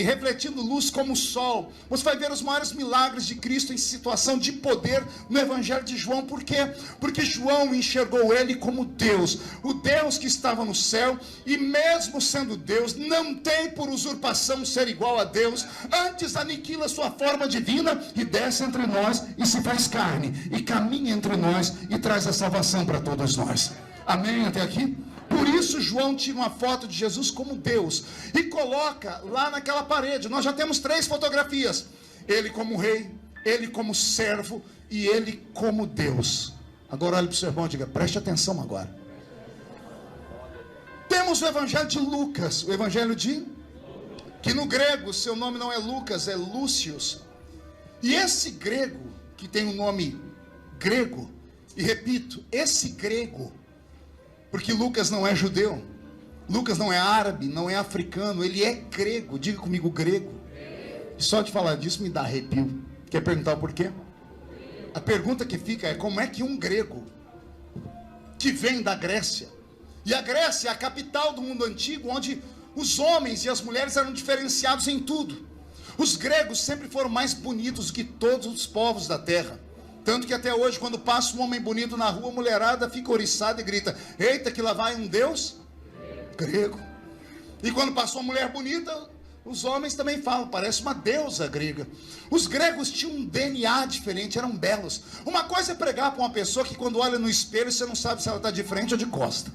refletindo luz como o sol. Você vai ver os maiores milagres de Cristo em situação de poder no Evangelho de João. Por quê? Porque João enxergou ele como Deus, o Deus que estava no céu, e mesmo sendo Deus, não tem por usurpação ser igual a Deus. Antes aniquila sua forma divina e desce entre nós e se faz carne, e caminha entre nós e traz essa salvação para todos nós. Amém até aqui? Por isso João tira uma foto de Jesus como Deus e coloca lá naquela parede. Nós já temos 3 fotografias: ele como rei, ele como servo e ele como Deus. Agora olhe para o seu irmão e diga: preste atenção agora. Temos o Evangelho de Lucas, o Evangelho de... que no grego seu nome não é Lucas, é Lúcius. E esse grego, que tem um nome grego, e repito, esse grego, porque Lucas não é judeu, Lucas não é árabe, não é africano, ele é grego. Diga comigo: grego. E só de falar disso me dá arrepio. Quer perguntar o porquê? A pergunta que fica é: como é que um grego, que vem da Grécia, e a Grécia é a capital do mundo antigo, onde os homens e as mulheres eram diferenciados em tudo. Os gregos sempre foram mais bonitos que todos os povos da terra. Tanto que até hoje, quando passa um homem bonito na rua, a mulherada fica oriçada e grita: eita, que lá vai um deus grego. E quando passa uma mulher bonita, os homens também falam: parece uma deusa grega. Os gregos tinham um DNA diferente, eram belos. Uma coisa é pregar para uma pessoa que quando olha no espelho você não sabe se ela está de frente ou de costa.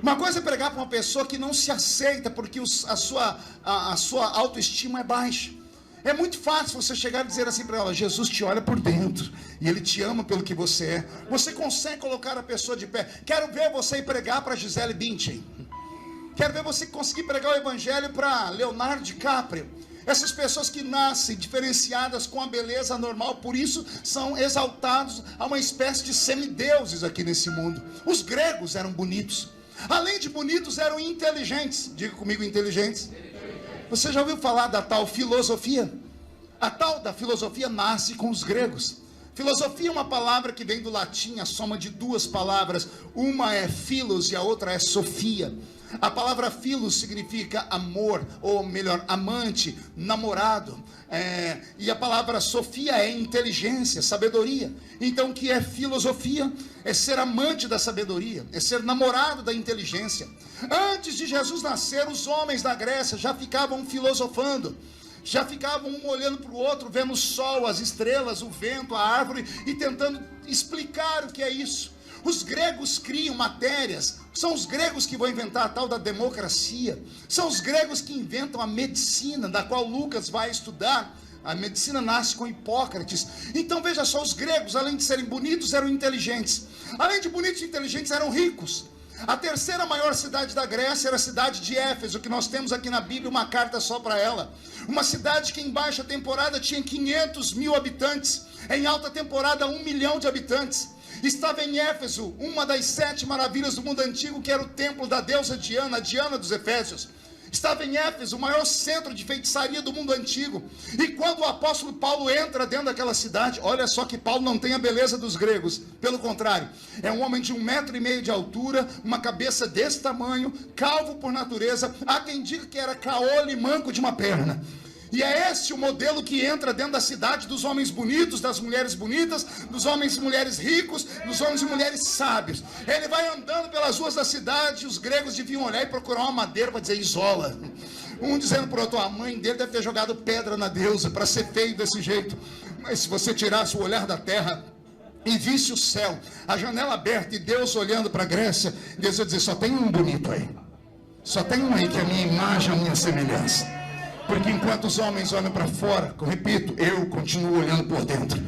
Uma coisa é pregar para uma pessoa que não se aceita porque a sua autoestima é baixa. É muito fácil você chegar e dizer assim para ela: Jesus te olha por dentro e Ele te ama pelo que você é. Você consegue colocar a pessoa de pé. Quero ver você ir pregar para Gisele Bündchen. Quero ver você conseguir pregar o Evangelho para Leonardo DiCaprio. Essas pessoas que nascem diferenciadas com a beleza normal, por isso são exaltados a uma espécie de semideuses aqui nesse mundo. Os gregos eram bonitos. Além de bonitos, eram inteligentes. Diga comigo: inteligentes. Você já ouviu falar da tal filosofia? A tal da filosofia nasce com os gregos. Filosofia é uma palavra que vem do latim, a soma de duas palavras. Uma é philos e a outra é sofia. A palavra philos significa amor, ou melhor, amante, namorado. E a palavra sofia é inteligência, sabedoria. Então o que é filosofia? É ser amante da sabedoria, é ser namorado da inteligência. Antes de Jesus nascer, os homens da Grécia já ficavam filosofando. Já ficavam um olhando para o outro, vendo o sol, as estrelas, o vento, a árvore, e tentando explicar o que é isso. Os gregos criam matérias, são os gregos que vão inventar a tal da democracia, são os gregos que inventam a medicina, da qual Lucas vai estudar. A medicina nasce com Hipócrates. Então veja só, os gregos, além de serem bonitos, eram inteligentes. Além de bonitos e inteligentes, eram ricos. A terceira maior cidade da Grécia era a cidade de Éfeso, que nós temos aqui na Bíblia uma carta só para ela. Uma cidade que em baixa temporada tinha 500 mil habitantes, em alta temporada 1 milhão de habitantes. Estava em Éfeso, uma das 7 maravilhas do mundo antigo, que era o templo da deusa Diana, a Diana dos Efésios. Estava em Éfeso, o maior centro de feitiçaria do mundo antigo. E quando o apóstolo Paulo entra dentro daquela cidade, olha só que Paulo não tem a beleza dos gregos. Pelo contrário, é um homem de 1,5 metro de altura, uma cabeça desse tamanho, calvo por natureza. Há quem diga que era caolho e manco de uma perna. E é esse o modelo que entra dentro da cidade, dos homens bonitos, das mulheres bonitas, dos homens e mulheres ricos, dos homens e mulheres sábios. Ele vai andando pelas ruas da cidade, os gregos deviam olhar e procurar uma madeira para dizer isola. Um dizendo para o outro, a mãe dele deve ter jogado pedra na deusa para ser feio desse jeito. Mas se você tirasse o olhar da terra e visse o céu, a janela aberta e Deus olhando para a Grécia, Deus ia dizer, só tem um bonito aí. Só tem um aí que é a minha imagem, a minha semelhança. Porque enquanto os homens olham para fora, eu repito, eu continuo olhando por dentro.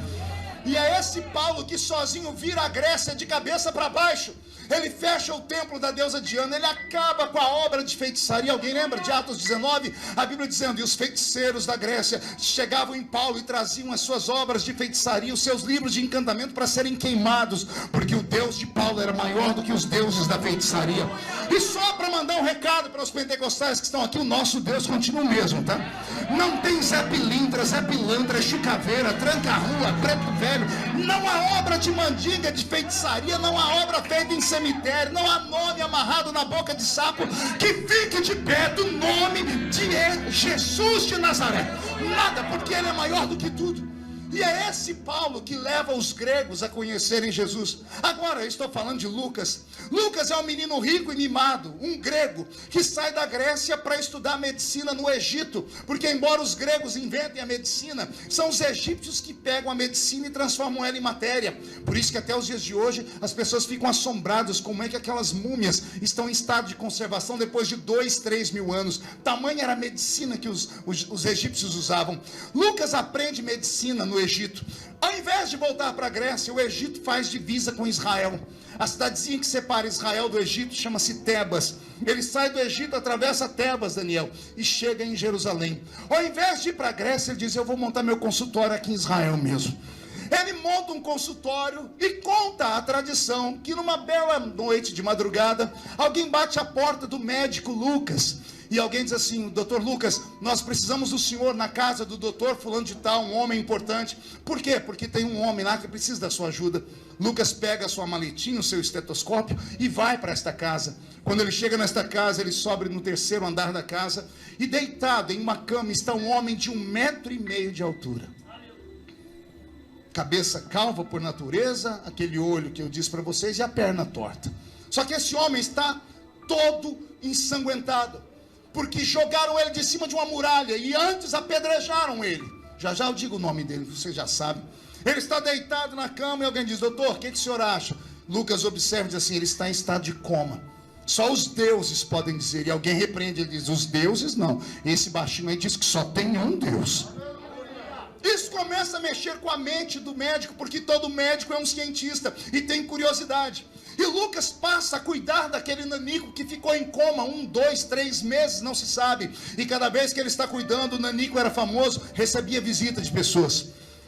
E é esse Paulo que sozinho vira a Grécia de cabeça para baixo. Ele fecha o templo da deusa Diana, ele acaba com a obra de feitiçaria. Alguém lembra de Atos 19? A Bíblia dizendo, e os feiticeiros da Grécia chegavam em Paulo e traziam as suas obras de feitiçaria, os seus livros de encantamento para serem queimados, porque o Deus de Paulo era maior do que os deuses da feitiçaria. E só para mandar um recado para os pentecostais que estão aqui, o nosso Deus continua o mesmo, tá? Não tem Zé Pilintra, Zé Pilantra, Chicaveira, Tranca-Rua, Preto Velho. Não há obra de mandinga, de feitiçaria, não há obra feita em cemitério, não há nome amarrado na boca de sapo que fique de pé do nome de Jesus de Nazaré. Nada, porque ele é maior do que tudo. E é esse Paulo que leva os gregos a conhecerem Jesus. Agora eu estou falando de Lucas. Lucas é um menino rico e mimado, um grego que sai da Grécia para estudar medicina no Egito, porque embora os gregos inventem a medicina, são os egípcios que pegam a medicina e transformam ela em matéria. Por isso que até os dias de hoje as pessoas ficam assombradas como é que aquelas múmias estão em estado de conservação depois de 2, 3 mil anos. Tamanha era a medicina que os egípcios usavam. Lucas aprende medicina no Egito. Ao invés de voltar para a Grécia, o Egito faz divisa com Israel. A cidadezinha que separa Israel do Egito chama-se Tebas. Ele sai do Egito, atravessa Tebas, Daniel, e chega em Jerusalém. Ao invés de ir para a Grécia, ele diz, eu vou montar meu consultório aqui em Israel mesmo. Ele monta um consultório e conta a tradição que numa bela noite de madrugada, alguém bate a porta do médico Lucas. E alguém diz assim, doutor Lucas, nós precisamos do senhor na casa do doutor fulano de tal, um homem importante. Por quê? Porque tem um homem lá que precisa da sua ajuda. Lucas pega a sua maletinha, o seu estetoscópio e vai para esta casa. Quando ele chega nesta casa, ele sobe no 3º andar da casa e deitado em uma cama está um homem de 1,5 metro de altura. Cabeça calva por natureza, aquele olho que eu disse para vocês e a perna torta. Só que esse homem está todo ensanguentado, porque jogaram ele de cima de uma muralha e antes apedrejaram ele. Já já eu digo o nome dele, vocês já sabem. Ele está deitado na cama e alguém diz, doutor, o que o senhor acha? Lucas observa e diz assim, ele está em estado de coma. Só os deuses podem dizer. E alguém repreende, ele diz, os deuses não. Esse baixinho aí diz que só tem um Deus. Isso começa a mexer com a mente do médico, porque todo médico é um cientista e tem curiosidade. E Lucas passa a cuidar daquele nanico que ficou em coma 1, 2, 3 meses, não se sabe. E cada vez que ele está cuidando, o nanico era famoso, recebia visita de pessoas.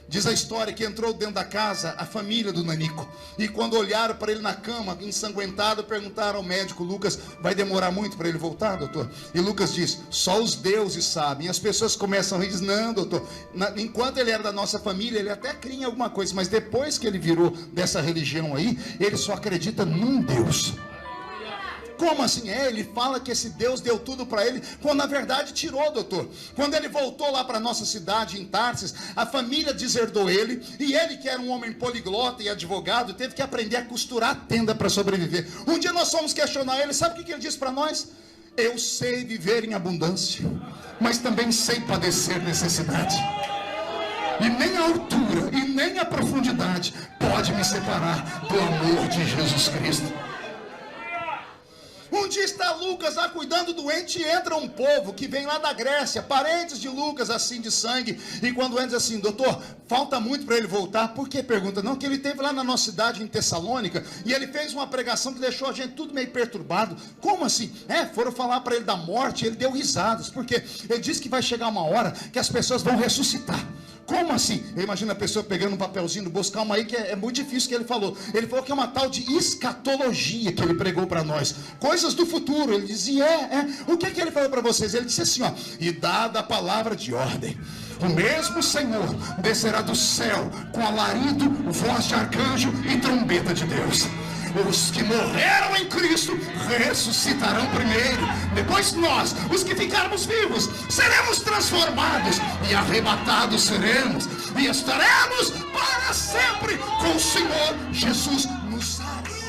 Diz a história que entrou dentro da casa a família do Nanico. E quando olharam para ele na cama, ensanguentado, perguntaram ao médico: Lucas, vai demorar muito para ele voltar, doutor? E Lucas diz: só os deuses sabem. E as pessoas começam a rir e dizem: não, doutor, enquanto ele era da nossa família, ele até cria em alguma coisa, mas depois que ele virou dessa religião aí, ele só acredita num Deus. Como assim? Ele fala que esse Deus deu tudo para ele, quando na verdade tirou, doutor. Quando ele voltou lá para nossa cidade, em Tarsis, a família deserdou ele, e ele, que era um homem poliglota e advogado, teve que aprender a costurar a tenda para sobreviver. Um dia nós fomos questionar ele, sabe o que ele disse para nós? Eu sei viver em abundância, mas também sei padecer necessidade. E nem a altura, e nem a profundidade pode me separar do amor de Jesus Cristo. Um dia está Lucas lá cuidando do doente, e entra um povo que vem lá da Grécia, parentes de Lucas, assim, de sangue. E quando entra assim: doutor, falta muito para ele voltar. Por que? Pergunta. Não, que ele esteve lá na nossa cidade, em Tessalônica, e ele fez uma pregação que deixou a gente tudo meio perturbado. Como assim? Foram falar para ele da morte, ele deu risadas, porque ele disse que vai chegar uma hora que as pessoas vão ressuscitar. Como assim? Eu imagino a pessoa pegando um papelzinho no bolso. Calma aí, que é muito difícil que ele falou. Ele falou que é uma tal de escatologia que ele pregou para nós. Coisas do futuro. Ele dizia, O que ele falou para vocês? Ele disse assim, e dada a palavra de ordem, o mesmo Senhor descerá do céu com alarido, voz de arcanjo e trombeta de Deus. Os que morreram em Cristo ressuscitarão primeiro. Depois nós, os que ficarmos vivos, seremos transformados e arrebatados seremos, e estaremos para sempre com o Senhor Jesus nos ares.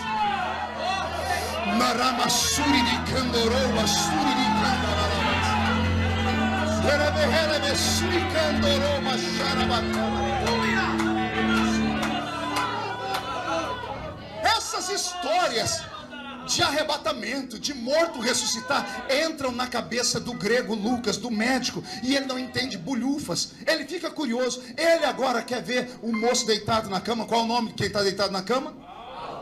Naramassuri de Candorou, Assuri de Candarabas. Herebeherebessuri Candorou, Macharabacaba. Essas histórias de arrebatamento, de morto ressuscitar, entram na cabeça do grego Lucas, do médico, e ele não entende bulhufas. Ele fica curioso. Ele agora quer ver o moço deitado na cama. Qual é o nome de quem está deitado na cama?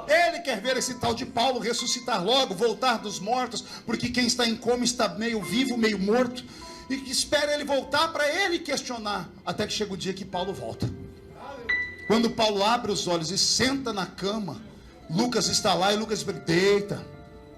Ele quer ver esse tal de Paulo ressuscitar logo, voltar dos mortos, porque quem está em coma está meio vivo, meio morto, e espera ele voltar para ele questionar, até que chega o dia que Paulo volta. Quando Paulo abre os olhos e senta na cama, Lucas está lá, e Lucas diz: deita.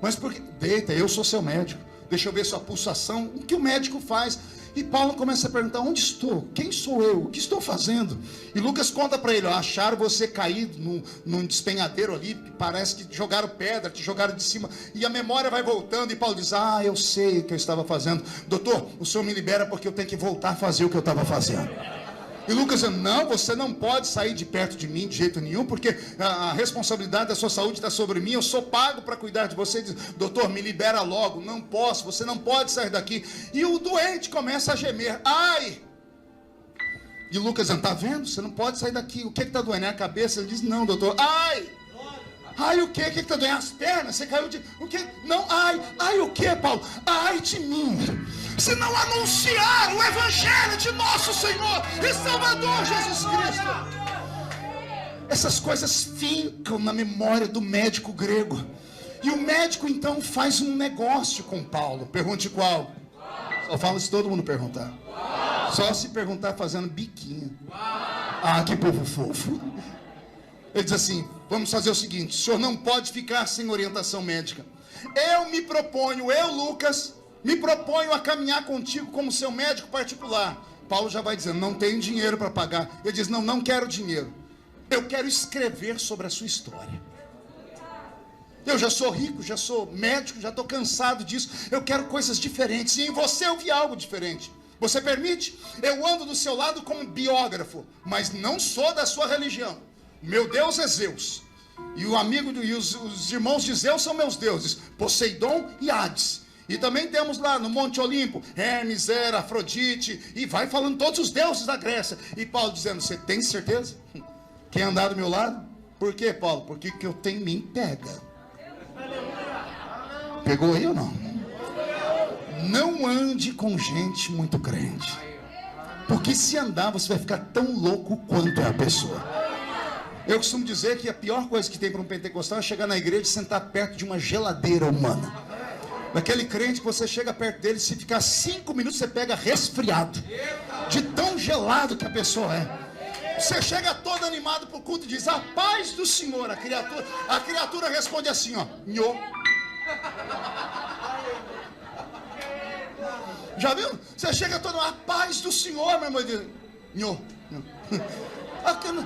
Mas por que? Deita, eu sou seu médico, deixa eu ver sua pulsação. O que o médico faz? E Paulo começa a perguntar: onde estou? Quem sou eu? O que estou fazendo? E Lucas conta para ele: acharam você caído num despenhadeiro ali, parece que jogaram pedra, te jogaram de cima, e a memória vai voltando. E Paulo diz: eu sei o que eu estava fazendo. Doutor, o senhor me libera porque eu tenho que voltar a fazer o que eu estava fazendo. E Lucas diz: não, você não pode sair de perto de mim de jeito nenhum, porque a responsabilidade da sua saúde está sobre mim, eu sou pago para cuidar de você. Ele diz: doutor, me libera logo, não posso, você não pode sair daqui. E o doente começa a gemer: ai! E Lucas diz: está vendo? Você não pode sair daqui. O que está doendo? É a cabeça? Ele diz: não, doutor. Ai! Ai, o que? O que está doendo? As pernas? Você caiu de... O que? Não, ai! Ai, o que, Paulo? Ai de mim! Se não anunciar o Evangelho de nosso Senhor e Salvador Jesus Cristo. Essas coisas ficam na memória do médico grego. E o médico então faz um negócio com Paulo. Pergunte qual? Só fala se todo mundo perguntar. Só se perguntar fazendo biquinho. Que povo fofo. Ele diz assim: vamos fazer o seguinte, o senhor não pode ficar sem orientação médica. Eu, Lucas, me proponho a caminhar contigo como seu médico particular. Paulo já vai dizendo: não tenho dinheiro para pagar. Ele diz: não quero dinheiro. Eu quero escrever sobre a sua história. Eu já sou rico, já sou médico, já estou cansado disso. Eu quero coisas diferentes. E em você eu vi algo diferente. Você permite? Eu ando do seu lado como biógrafo, mas não sou da sua religião. Meu Deus é Zeus. E os irmãos de Zeus são meus deuses, Poseidon e Hades. E também temos lá no Monte Olimpo Hermes, Hera, Afrodite, e vai falando todos os deuses da Grécia. E Paulo dizendo: você tem certeza? Quem andar do meu lado? Por quê, Paulo? Porque o que eu tenho em mim pega. Pegou aí ou não? Não ande com gente muito crente, porque se andar você vai ficar tão louco quanto é a pessoa. Eu costumo dizer que a pior coisa que tem para um pentecostal é chegar na igreja e sentar perto de uma geladeira humana. Daquele crente que você chega perto dele, se ficar 5 minutos você pega resfriado, de tão gelado que a pessoa é. Você chega todo animado para o culto e diz: a paz do Senhor. A criatura responde assim, ó: nhô. Já viu? Você chega todo: a paz do Senhor, meu irmão. Diz: nhô.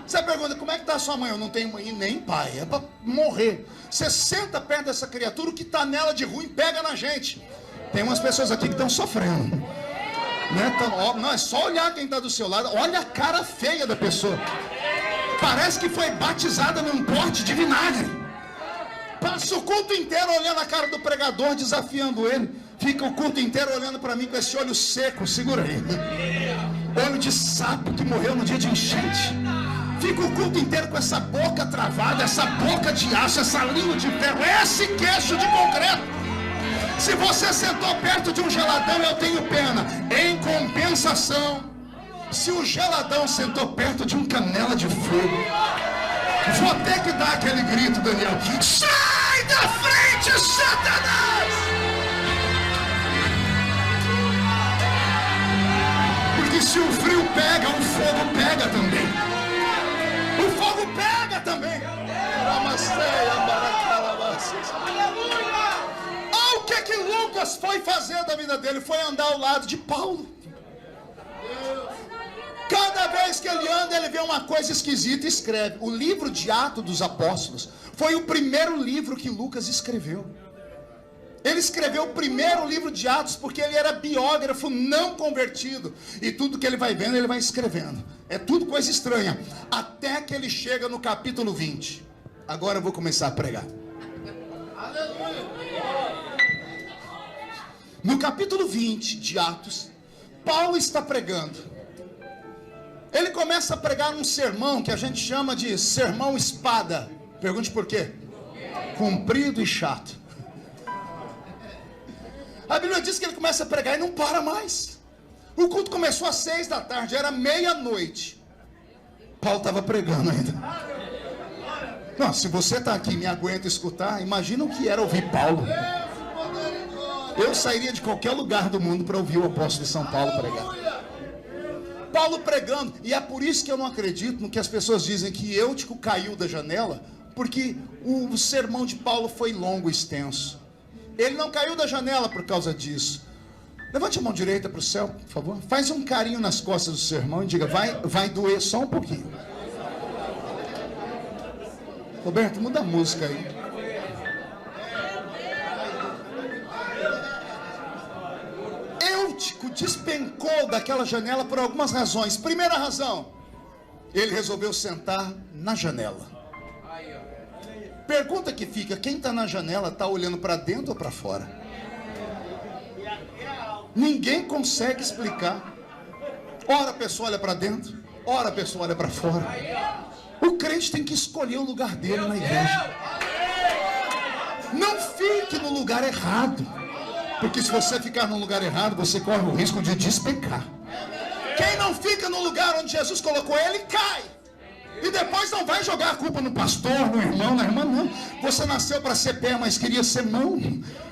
Você pergunta: como é que está a sua mãe? Eu não tenho mãe nem pai, é para morrer. Você senta perto dessa criatura, o que está nela de ruim pega na gente. Tem umas pessoas aqui que estão sofrendo, né? Não, é só olhar quem está do seu lado. Olha a cara feia da pessoa. Parece que foi batizada num pote de vinagre. Passa o culto inteiro olhando a cara do pregador, desafiando ele. Fica o culto inteiro olhando para mim com esse olho seco. Segura aí. Olho de sapo que morreu no dia de enchente. Fica o culto inteiro com essa boca travada, essa boca de aço, essa língua de ferro, esse queixo de concreto. Se você sentou perto de um geladão, eu tenho pena. Em compensação, se o geladão sentou perto de um canela de fogo, vou ter que dar aquele grito, Daniel: sai da frente, Satanás! Porque se o frio pega, o fogo pega também. O fogo pega também. O que Lucas foi fazer da vida dele? Foi andar ao lado de Paulo. Cada vez que ele anda, ele vê uma coisa esquisita e escreve. O livro de Atos dos Apóstolos foi o primeiro livro que Lucas escreveu. Ele escreveu o primeiro livro de Atos porque ele era biógrafo não convertido. E tudo que ele vai vendo, ele vai escrevendo. É tudo coisa estranha. Até que ele chega no capítulo 20. Agora eu vou começar a pregar. No capítulo 20 de Atos, Paulo está pregando. Ele começa a pregar um sermão que a gente chama de sermão espada. Pergunte por quê? Comprido e chato. A Bíblia diz que ele começa a pregar e não para mais. O culto começou às 6 da tarde, era meia-noite. Paulo estava pregando ainda. Não, se você está aqui e me aguenta escutar, imagina o que era ouvir Paulo. Eu sairia de qualquer lugar do mundo para ouvir o apóstolo de São Paulo pregar. Paulo pregando, e é por isso que eu não acredito no que as pessoas dizem que Eutico caiu da janela, porque o sermão de Paulo foi longo e extenso. Ele não caiu da janela por causa disso. Levante a mão direita para o céu, por favor. Faz um carinho nas costas do seu irmão e diga: vai doer só um pouquinho. Roberto, muda a música aí. Eutico despencou daquela janela por algumas razões. Primeira razão, ele resolveu sentar na janela. Pergunta que fica: quem está na janela está olhando para dentro ou para fora? Ninguém consegue explicar. Ora a pessoa olha para dentro, ora a pessoa olha para fora. O crente tem que escolher o lugar dele na igreja. Não fique no lugar errado, porque se você ficar no lugar errado, você corre o risco de despecar. Quem não fica no lugar onde Jesus colocou ele, cai. E depois não vai jogar a culpa no pastor, no irmão, na irmã, não. Você nasceu para ser pé, mas queria ser mão.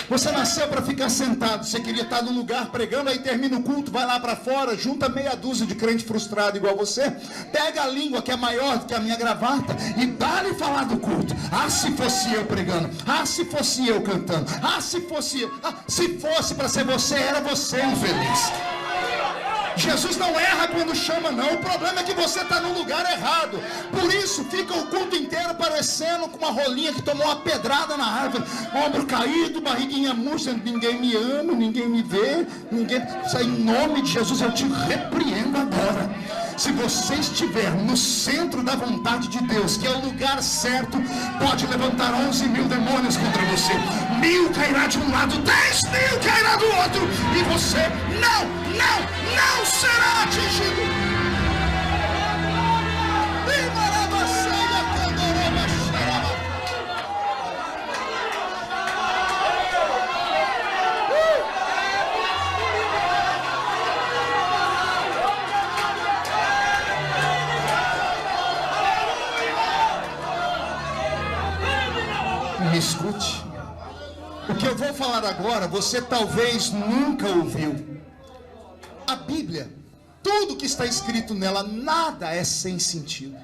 Você nasceu para ficar sentado. Você queria estar no lugar pregando, aí termina o culto, vai lá para fora, junta meia dúzia de crente frustrado igual você, pega a língua que é maior do que a minha gravata e dá-lhe falar do culto. Ah, se fosse eu pregando. Ah, se fosse eu cantando. Ah, se fosse eu. Ah, se fosse para ser você, era você infeliz. Jesus não erra quando chama, não. O problema é que você está no lugar errado. Por isso fica o culto inteiro parecendo com uma rolinha que tomou uma pedrada na árvore, ombro caído, barriguinha murcha. Ninguém me ama, ninguém me vê, ninguém. Isso aí, em nome de Jesus, eu te repreendo agora. Se você estiver no centro da vontade de Deus, que é o lugar certo, pode levantar 11 mil demônios contra você. 1000 cairá de um lado, 10 mil cairá do outro, e você não será atingido. Me escute. O que eu vou falar agora, você talvez nunca ouviu. A Bíblia Tudo que está escrito nela, nada é sem sentido.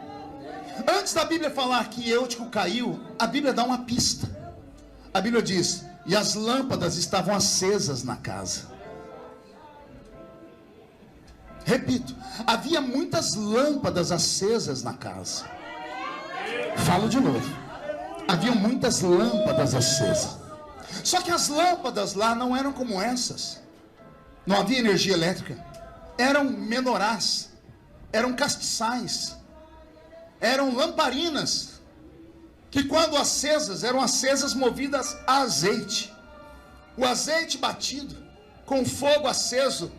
Antes da Bíblia falar que Eutico caiu, a Bíblia dá uma pista. A Bíblia diz: e as lâmpadas estavam acesas na casa. Repito, havia muitas lâmpadas acesas na casa. Falo de novo. Havia muitas lâmpadas acesas. Só que as lâmpadas lá não eram como essas. Não havia energia elétrica. Eram menorás, eram castiçais, eram lamparinas, que quando acesas, eram acesas movidas a azeite. O azeite batido, com fogo aceso,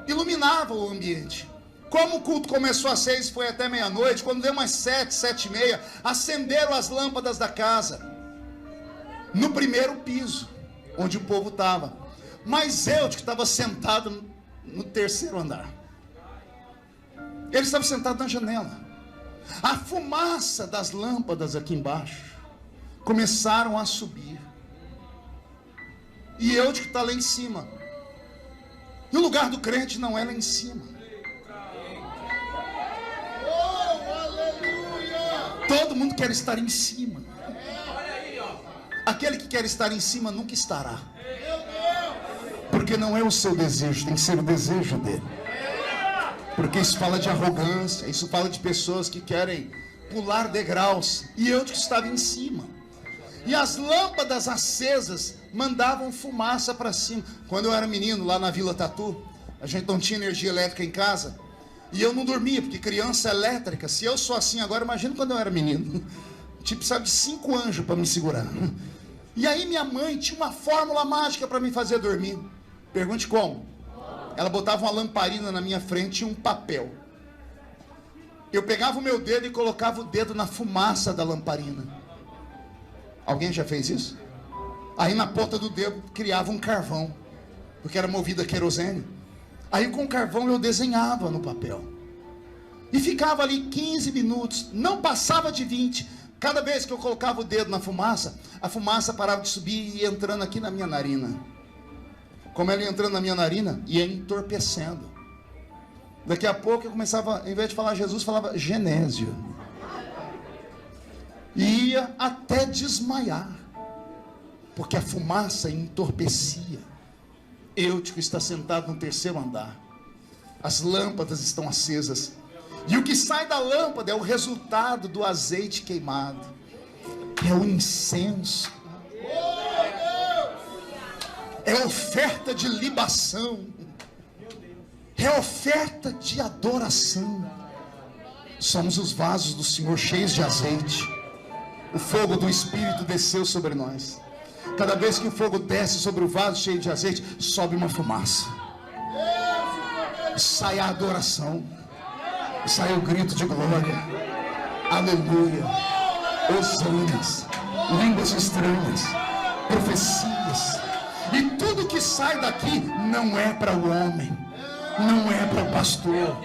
iluminava o ambiente. Como o culto começou às 6, foi até meia-noite, quando deu umas 7, 7:30, acenderam as lâmpadas da casa, no primeiro piso, onde o povo estava. Mas Eutico estava sentado no terceiro andar. Ele estava sentado na janela. A fumaça das lâmpadas aqui embaixo começaram a subir. E Eutico está lá em cima. E o lugar do crente não é lá em cima. Todo mundo quer estar em cima. Aquele que quer estar em cima nunca estará. Porque não é o seu desejo, tem que ser o desejo dele. Porque isso fala de arrogância, isso fala de pessoas que querem pular degraus. E Eutico estava em cima. E as lâmpadas acesas mandavam fumaça para cima. Quando eu era menino, lá na Vila Tatu, a gente não tinha energia elétrica em casa. E eu não dormia, porque criança elétrica, se eu sou assim agora, imagina quando eu era menino. Tipo, sabe, de 5 anjos para me segurar. E aí minha mãe tinha uma fórmula mágica para me fazer dormir. Pergunte como. Ela botava uma lamparina na minha frente e um papel. Eu pegava o meu dedo e colocava o dedo na fumaça da lamparina. Alguém já fez isso? Aí na ponta do dedo criava um carvão, porque era movido a querosene. Aí com o carvão eu desenhava no papel. E ficava ali 15 minutos, não passava de 20. Cada vez que eu colocava o dedo na fumaça, a fumaça parava de subir e ia entrando aqui na minha narina. Como ela ia entrando na minha narina, ia entorpecendo. Daqui a pouco eu começava, em vez de falar Jesus, falava Genésio. E ia até desmaiar, porque a fumaça entorpecia. Eutico está sentado no terceiro andar. As lâmpadas estão acesas. E o que sai da lâmpada é o resultado do azeite queimado. É o incenso. É oferta de libação. É oferta de adoração. Somos os vasos do Senhor cheios de azeite. O fogo do Espírito desceu sobre nós. Cada vez que o fogo desce sobre o vaso cheio de azeite, sobe uma fumaça. Sai a adoração. Sai o grito de glória. Aleluia. Hosanas, línguas estranhas, profecias. E tudo que sai daqui não é para o homem, não é para o pastor,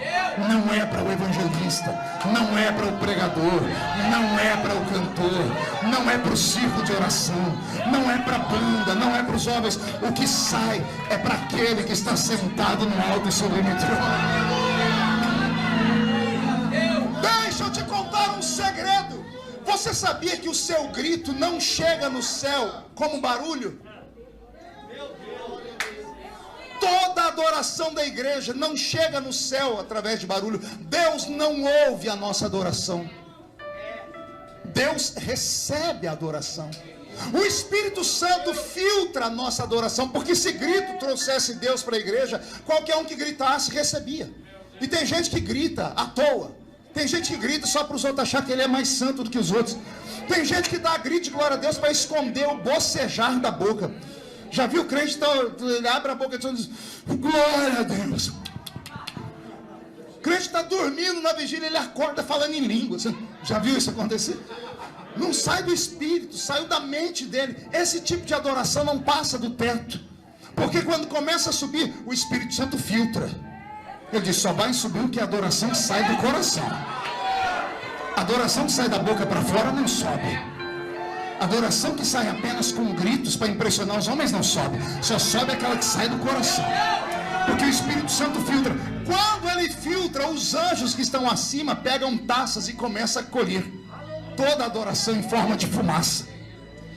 não é para o evangelista, não é para o pregador, não é para o cantor, não é para o círculo de oração, não é para a banda, não é para os jovens. O que sai é para aquele que está sentado no alto e sublime trono. Deixa eu te contar um segredo. Você sabia que o seu grito não chega no céu como barulho? Toda a adoração da igreja não chega no céu através de barulho. Deus não ouve a nossa adoração. Deus recebe a adoração. O Espírito Santo filtra a nossa adoração, porque se grito trouxesse Deus para a igreja, qualquer um que gritasse recebia. E tem gente que grita à toa. Tem gente que grita só para os outros achar que ele é mais santo do que os outros. Tem gente que dá grito de glória a Deus para esconder o bocejar da boca. Já viu o crente, ele abre a boca e diz: glória a Deus. O crente está dormindo na vigília, ele acorda falando em línguas. Já viu isso acontecer? Não sai do espírito, saiu da mente dele. Esse tipo de adoração não passa do teto, porque quando começa a subir, o Espírito Santo filtra. Ele diz: só vai subir o que a adoração sai do coração. A adoração que sai da boca para fora não sobe. Adoração que sai apenas com gritos para impressionar os homens não sobe. Só sobe aquela que sai do coração. Porque o Espírito Santo filtra. Quando ele filtra, os anjos que estão acima pegam taças e começam a colher toda a adoração em forma de fumaça.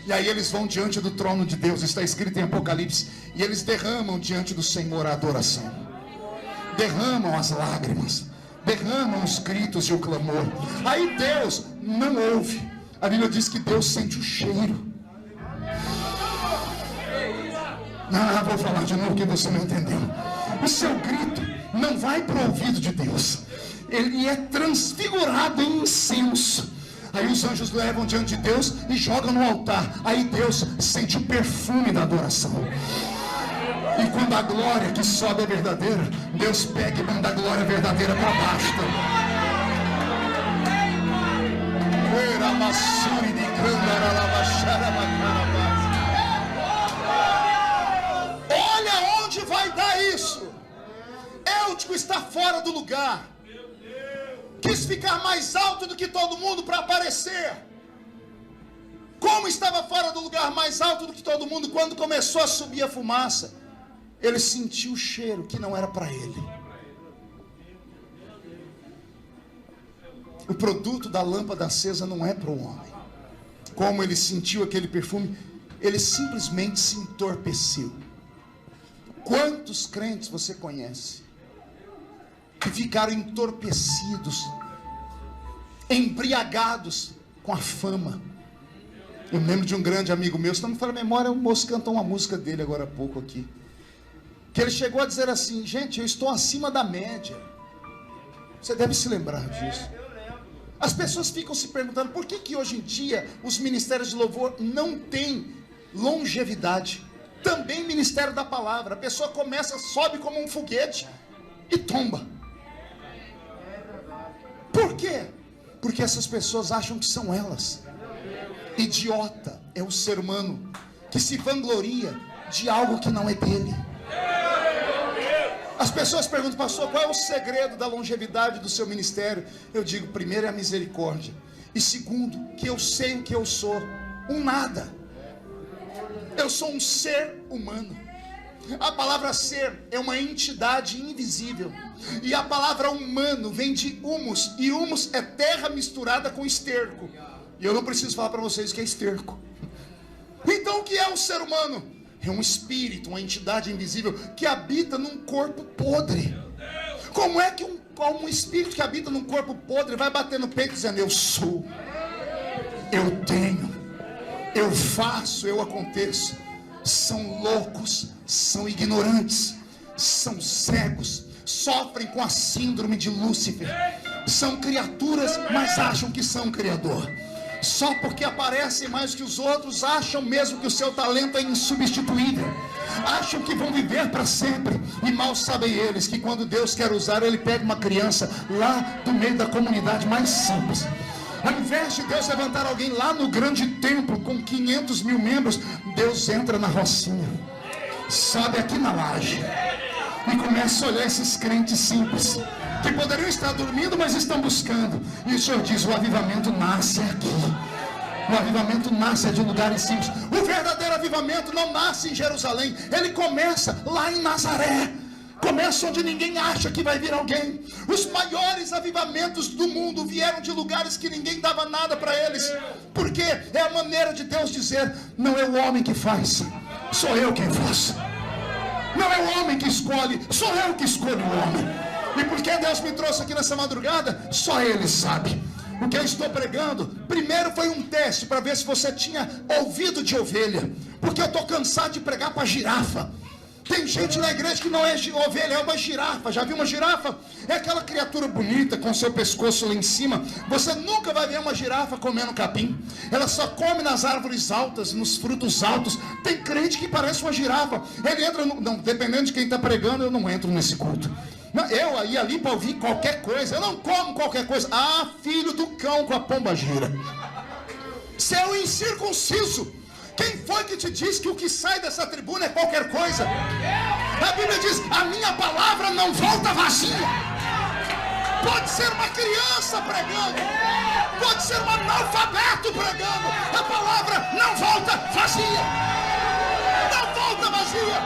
E aí eles vão diante do trono de Deus, está escrito em Apocalipse, e eles derramam diante do Senhor a adoração, derramam as lágrimas, derramam os gritos e o clamor. Aí Deus não ouve. A Bíblia diz que Deus sente o cheiro. Vou falar de novo que você não entendeu. O seu grito não vai para o ouvido de Deus, ele é transfigurado em incenso. Aí os anjos levam diante de Deus e jogam no altar. Aí Deus sente o perfume da adoração. E quando a glória que sobe é verdadeira, Deus pega e manda a glória verdadeira para baixo também. Olha onde vai dar isso. Eutico está fora do lugar. Quis ficar mais alto do que todo mundo para aparecer. Como estava fora do lugar, mais alto do que todo mundo, quando começou a subir a fumaça, ele sentiu o cheiro que não era para ele. O produto da lâmpada acesa não é para o homem. Como ele sentiu aquele perfume, ele simplesmente se entorpeceu. Quantos crentes você conhece que ficaram entorpecidos, embriagados com a fama? Eu me lembro de um grande amigo meu, se não me falha a memória, o moço cantou uma música dele agora há pouco aqui, que ele chegou a dizer assim: gente, eu estou acima da média. Você deve se lembrar disso. As pessoas ficam se perguntando por que hoje em dia os ministérios de louvor não têm longevidade. Também ministério da palavra, a pessoa começa, sobe como um foguete e tomba. Por quê? Porque essas pessoas acham que são elas. Idiota é o ser humano que se vangloria de algo que não é dele. As pessoas perguntam: pastor, qual é o segredo da longevidade do seu ministério? Eu digo: primeiro é a misericórdia, e segundo, que eu sei o que eu sou, um nada. Eu sou um ser humano. A palavra ser é uma entidade invisível, e a palavra humano vem de humus, e humus é terra misturada com esterco. E eu não preciso falar para vocês o que é esterco. Então o que é um ser humano? É um espírito, uma entidade invisível que habita num corpo podre. Como é que um espírito que habita num corpo podre vai bater no peito dizendo: eu sou, eu tenho, eu faço, eu aconteço? São loucos, são ignorantes, são cegos, sofrem com a síndrome de Lúcifer. São criaturas, mas acham que são criador. Só porque aparecem mais que os outros, acham mesmo que o seu talento é insubstituível. Acham que vão viver para sempre. E mal sabem eles que quando Deus quer usar, Ele pega uma criança lá do meio da comunidade mais simples. Ao invés de Deus levantar alguém lá no grande templo com 500 mil membros, Deus entra na rocinha, sobe aqui na laje e começa a olhar esses crentes simples que poderiam estar dormindo, mas estão buscando. E o Senhor diz: o avivamento nasce aqui. O avivamento nasce de lugares simples. O verdadeiro avivamento não nasce em Jerusalém, ele começa lá em Nazaré. Começa onde ninguém acha que vai vir alguém. Os maiores avivamentos do mundo vieram de lugares que ninguém dava nada para eles. Porque é a maneira de Deus dizer: não é o homem que faz, sou eu quem faço. Não é o homem que escolhe, sou eu que escolho o homem. E porque Deus me trouxe aqui nessa madrugada, só Ele sabe. O que eu estou pregando, primeiro foi um teste para ver se você tinha ouvido de ovelha. Porque eu estou cansado de pregar para girafa. Tem gente na igreja que não é ovelha, é uma girafa. Já viu uma girafa? É aquela criatura bonita com seu pescoço lá em cima. Você nunca vai ver uma girafa comendo capim. Ela só come nas árvores altas, nos frutos altos. Tem crente que parece uma girafa. Ele entra não, dependendo de quem está pregando, eu não entro nesse culto. Eu ia ali para ouvir qualquer coisa. Eu não como qualquer coisa. Ah, filho do cão com a pomba gira. Seu incircunciso. Quem foi que te disse que o que sai dessa tribuna é qualquer coisa? A Bíblia diz: a minha palavra não volta vazia. Pode ser uma criança pregando, pode ser um analfabeto pregando, a palavra não volta vazia. Não volta vazia.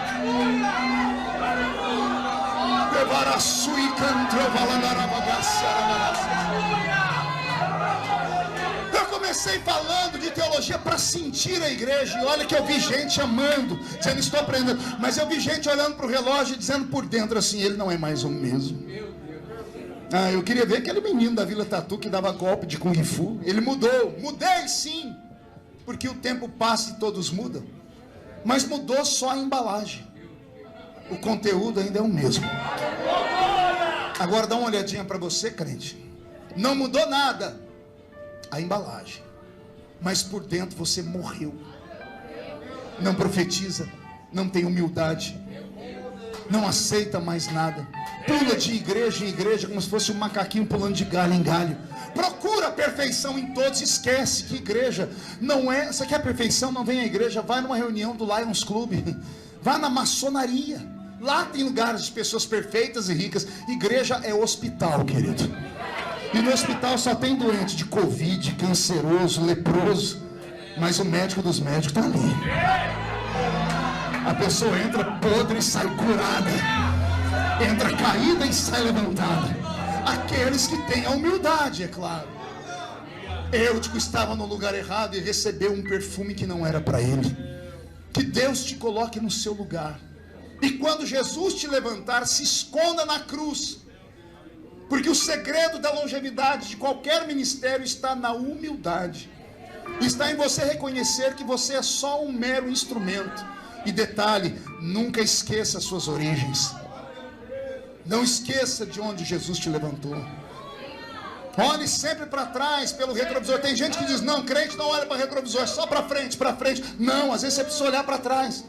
Eu comecei falando de teologia para sentir a igreja. E olha que eu vi gente amando, dizendo estou aprendendo. Mas eu vi gente olhando para o relógio e dizendo por dentro assim, ele não é mais o mesmo. Eu queria ver aquele menino da Vila Tatu que dava golpe de Kung Fu. Ele mudou. Mudei sim. Porque o tempo passa e todos mudam. Mas mudou só a embalagem. O conteúdo ainda é o mesmo. Agora dá uma olhadinha para você, crente. Não mudou nada a embalagem, mas por dentro você morreu. Não profetiza, não tem humildade, não aceita mais nada, pula de igreja em igreja como se fosse um macaquinho pulando de galho em galho. Procura a perfeição em todos, esquece que igreja não é. Você quer perfeição? Não vem à igreja, vai numa reunião do Lions Club, vá na maçonaria. Lá tem lugares de pessoas perfeitas e ricas. Igreja é hospital, querido. E no hospital só tem doente de Covid, canceroso, leproso. Mas o médico dos médicos está ali. A pessoa entra podre e sai curada. Entra caída e sai levantada. Aqueles que têm a humildade, é claro. Eutico estava no lugar errado e recebeu um perfume que não era para ele. Que Deus te coloque no seu lugar. E quando Jesus te levantar, se esconda na cruz. Porque o segredo da longevidade de qualquer ministério está na humildade. Está em você reconhecer que você é só um mero instrumento. E detalhe, nunca esqueça suas origens. Não esqueça de onde Jesus te levantou. Olhe sempre para trás, pelo retrovisor. Tem gente que diz, não, crente não olha para retrovisor, é só para frente, para frente. Não, às vezes você precisa olhar para trás.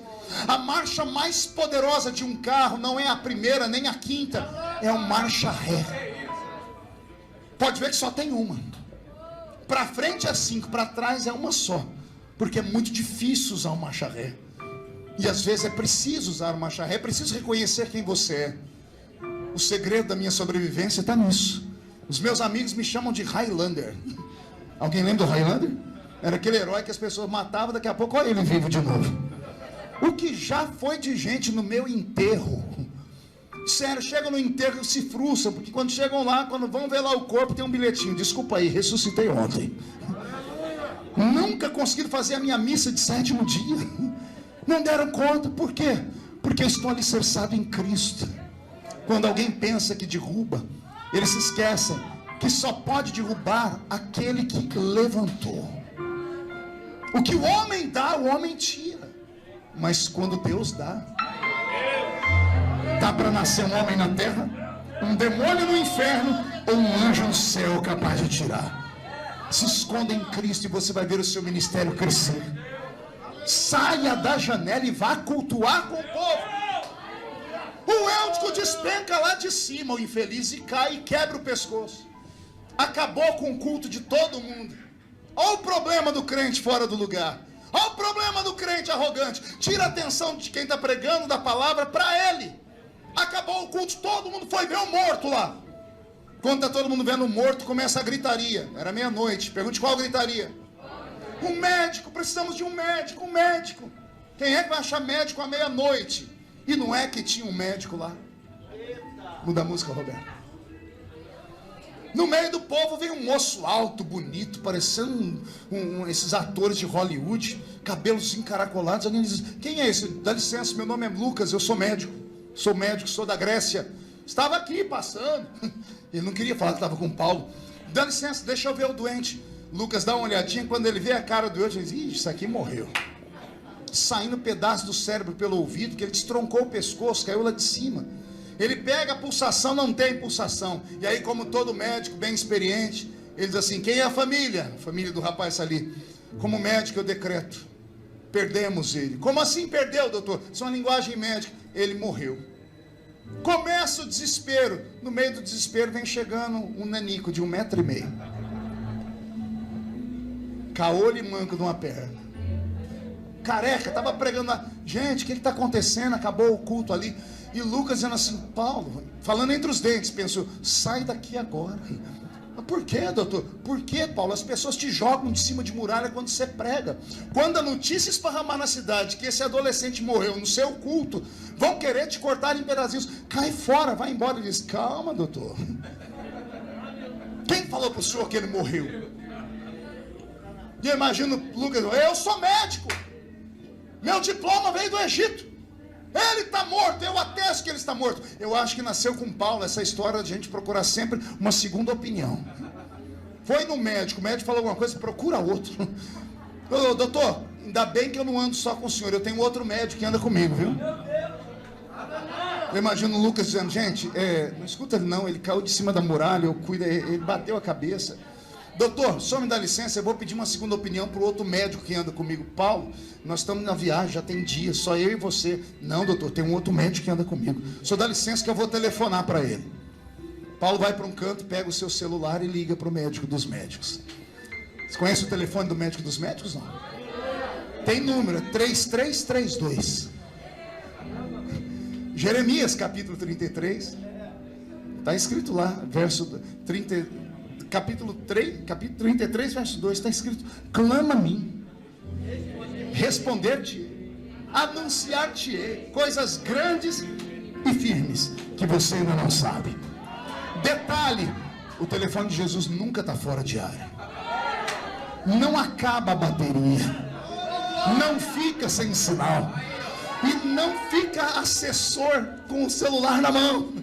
A marcha mais poderosa de um carro não é a primeira nem a quinta, é a marcha ré. Pode ver que só tem uma. Para frente é 5, para trás é uma só. Porque é muito difícil usar uma marcha ré. E às vezes é preciso usar uma marcha ré, é preciso reconhecer quem você é. O segredo da minha sobrevivência está nisso. Os meus amigos me chamam de Highlander. Alguém lembra do Highlander? Era aquele herói que as pessoas matavam, daqui a pouco olha ele vivo de novo. O que já foi de gente no meu enterro. Sério, chegam no enterro e se frustram, porque quando chegam lá, quando vão ver lá o corpo, tem um bilhetinho, desculpa aí, ressuscitei ontem. Nunca conseguiram fazer a minha missa de 7º dia. Não deram conta, por quê? Porque eu estou alicerçado em Cristo. Quando alguém pensa que derruba, eles se esquecem que só pode derrubar aquele que levantou. O que o homem dá, o homem tira. Mas quando Deus dá para nascer um homem na terra, um demônio no inferno ou um anjo no céu capaz de tirar. Se esconda em Cristo e você vai ver o seu ministério crescer. Saia da janela e vá cultuar com o povo. O Eutico despenca lá de cima, o infeliz, e cai e quebra o pescoço. Acabou com o culto de todo mundo. Olha o problema do crente fora do lugar. Olha o problema do crente arrogante. Tira a atenção de quem está pregando da palavra para ele. Acabou o culto, todo mundo foi ver o morto lá. Quando está todo mundo vendo o morto, começa a gritaria. Era meia-noite, pergunte qual gritaria. Um médico, precisamos de um médico, um médico. Quem é que vai achar médico à meia-noite? E não é que tinha um médico lá. Muda a música, Roberto. No meio do povo vem um moço alto, bonito, parecendo esses atores de Hollywood, cabelos encaracolados. Alguém diz, quem é esse? Dá licença, meu nome é Lucas, eu sou médico. Sou médico, sou da Grécia. Estava aqui passando. Ele não queria falar que estava com Paulo. Dá licença, deixa eu ver o doente. Lucas dá uma olhadinha, quando ele vê a cara do outro, ele diz, isso aqui morreu. Saindo um pedaço do cérebro pelo ouvido, que ele destroncou o pescoço, caiu lá de cima. Ele pega a pulsação, não tem pulsação. E aí, como todo médico bem experiente, ele diz assim, quem é a família? A família do rapaz ali. Como médico eu decreto, perdemos ele. Como assim perdeu, doutor? Isso é uma linguagem médica. Ele morreu. Começa o desespero. No meio do desespero vem chegando um nanico de 1,5 metro. Caolho e manco de uma perna. Careca, estava pregando lá. Gente, o que está acontecendo? Acabou o culto ali. E Lucas dizendo assim, Paulo, falando entre os dentes, pensou, sai daqui agora. Por quê, doutor? Por quê, Paulo? As pessoas te jogam de cima de muralha quando você prega. Quando a notícia esparramar na cidade que esse adolescente morreu no seu culto, vão querer te cortar em pedacinhos. Cai fora, vai embora. Ele diz, calma, doutor. Quem falou para o senhor que ele morreu? E eu imagino Lucas, eu sou médico. Meu diploma veio do Egito. Ele está morto, eu atesto que ele está morto. Eu acho que nasceu com Paulo essa história de a gente procurar sempre uma segunda opinião. Foi no médico, o médico falou alguma coisa, procura outro. Ô, doutor, ainda bem que eu não ando só com o senhor, eu tenho outro médico que anda comigo, viu? Eu imagino o Lucas dizendo, gente, não escuta ele não, ele caiu de cima da muralha, eu cuido, ele bateu a cabeça. Doutor, só me dá licença, eu vou pedir uma segunda opinião para o outro médico que anda comigo. Paulo, nós estamos na viagem, já tem dias, só eu e você. Não, doutor, tem um outro médico que anda comigo. Só dá licença que eu vou telefonar para ele. Paulo vai para um canto, pega o seu celular e liga para o médico dos médicos. Você conhece o telefone do médico dos médicos? Não. Tem número, 3332. Jeremias, capítulo 33. Está escrito lá, verso 30... Capítulo 33, verso 2, está escrito, clama a mim, responder-te, anunciar-te coisas grandes e firmes, que você ainda não sabe. Detalhe, o telefone de Jesus nunca está fora de área, não acaba a bateria, não fica sem sinal, e não fica assessor com o celular na mão.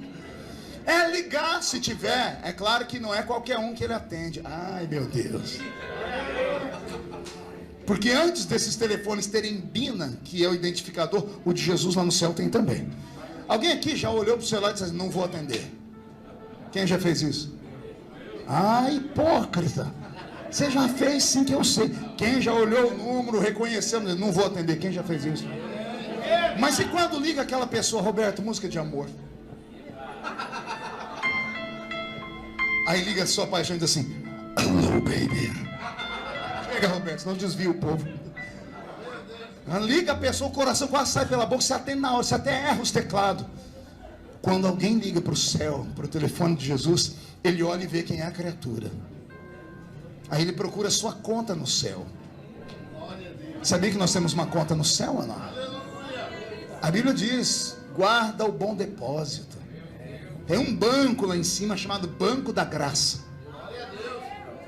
É ligar se tiver. É claro que não é qualquer um que ele atende. Ai, meu Deus. Porque antes desses telefones terem Bina, que é o identificador, o de Jesus lá no céu tem também. Alguém aqui já olhou para o celular e disse assim, não vou atender? Quem já fez isso? Ai, hipócrita. Você já fez sim, que eu sei. Quem já olhou o número, reconheceu, não vou atender? Quem já fez isso? Mas e quando liga aquela pessoa, Roberto, música de amor? Aí liga a sua paixão e diz assim, hello baby. Chega, Roberto, senão desvia o povo. Liga a pessoa, o coração quase sai pela boca, você atende na hora, você até erra os teclados. Quando alguém liga para o céu, para o telefone de Jesus, ele olha e vê quem é a criatura. Aí ele procura a sua conta no céu. Sabia que nós temos uma conta no céu ou não? A Bíblia diz, guarda o bom depósito. Tem um banco lá em cima chamado Banco da Graça.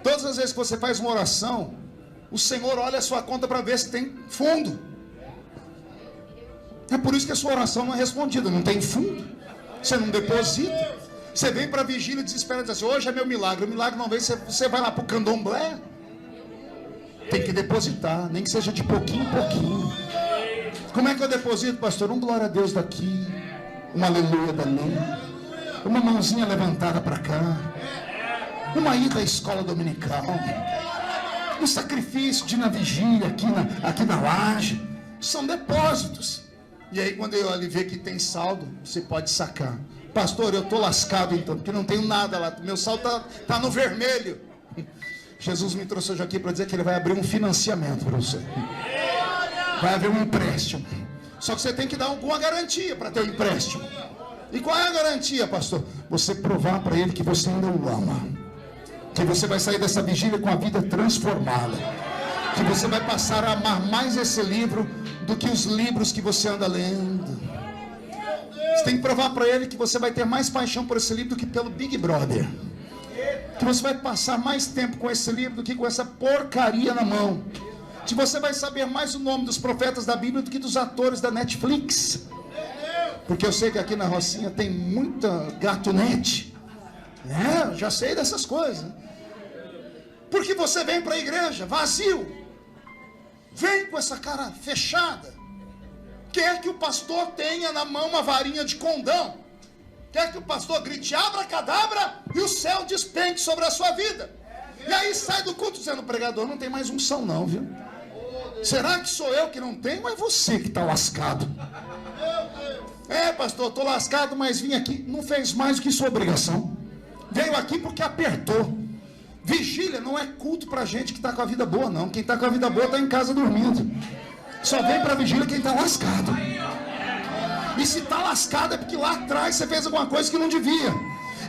Todas as vezes que você faz uma oração, o Senhor olha a sua conta para ver se tem fundo. É por isso que a sua oração não é respondida. Não tem fundo. Você não deposita. Você vem para a vigília desesperado e diz assim, hoje é meu milagre. O milagre não vem, você vai lá para o candomblé. Tem que depositar, nem que seja de pouquinho em pouquinho. Como é que eu deposito, pastor? Um glória a Deus daqui, um aleluia dali, uma mãozinha levantada para cá, uma ida à escola dominical, um sacrifício de ir na vigília aqui na laje. São depósitos. E aí quando eu ali ver que tem saldo, você pode sacar. Pastor, eu estou lascado então, porque não tenho nada lá, meu saldo está no vermelho. Jesus me trouxe hoje aqui para dizer que ele vai abrir um financiamento para você. Vai haver um empréstimo. Só que você tem que dar alguma garantia para ter o empréstimo. E qual é a garantia, pastor? Você provar para ele que você ainda o ama, que você vai sair dessa vigília com a vida transformada, que você vai passar a amar mais esse livro do que os livros que você anda lendo. Você tem que provar para ele que você vai ter mais paixão por esse livro do que pelo Big Brother, que você vai passar mais tempo com esse livro do que com essa porcaria na mão, que você vai saber mais o nome dos profetas da Bíblia do que dos atores da Netflix. Porque eu sei que aqui na Rocinha tem muita gatunete. Já sei dessas coisas. Porque você vem para a igreja vazio. Vem com essa cara fechada. Quer que o pastor tenha na mão uma varinha de condão. Quer que o pastor grite abracadabra e o céu despenque sobre a sua vida. E aí sai do culto dizendo, pregador, não tem mais unção não, viu? Será que sou eu que não tenho? Ou é você que está lascado? Pastor, estou lascado, mas vim aqui. Não fez mais do que sua obrigação. Veio aqui porque apertou. Vigília não é culto para gente que está com a vida boa, não. Quem está com a vida boa está em casa dormindo. Só vem para a vigília quem está lascado. E se está lascado é porque lá atrás você fez alguma coisa que não devia.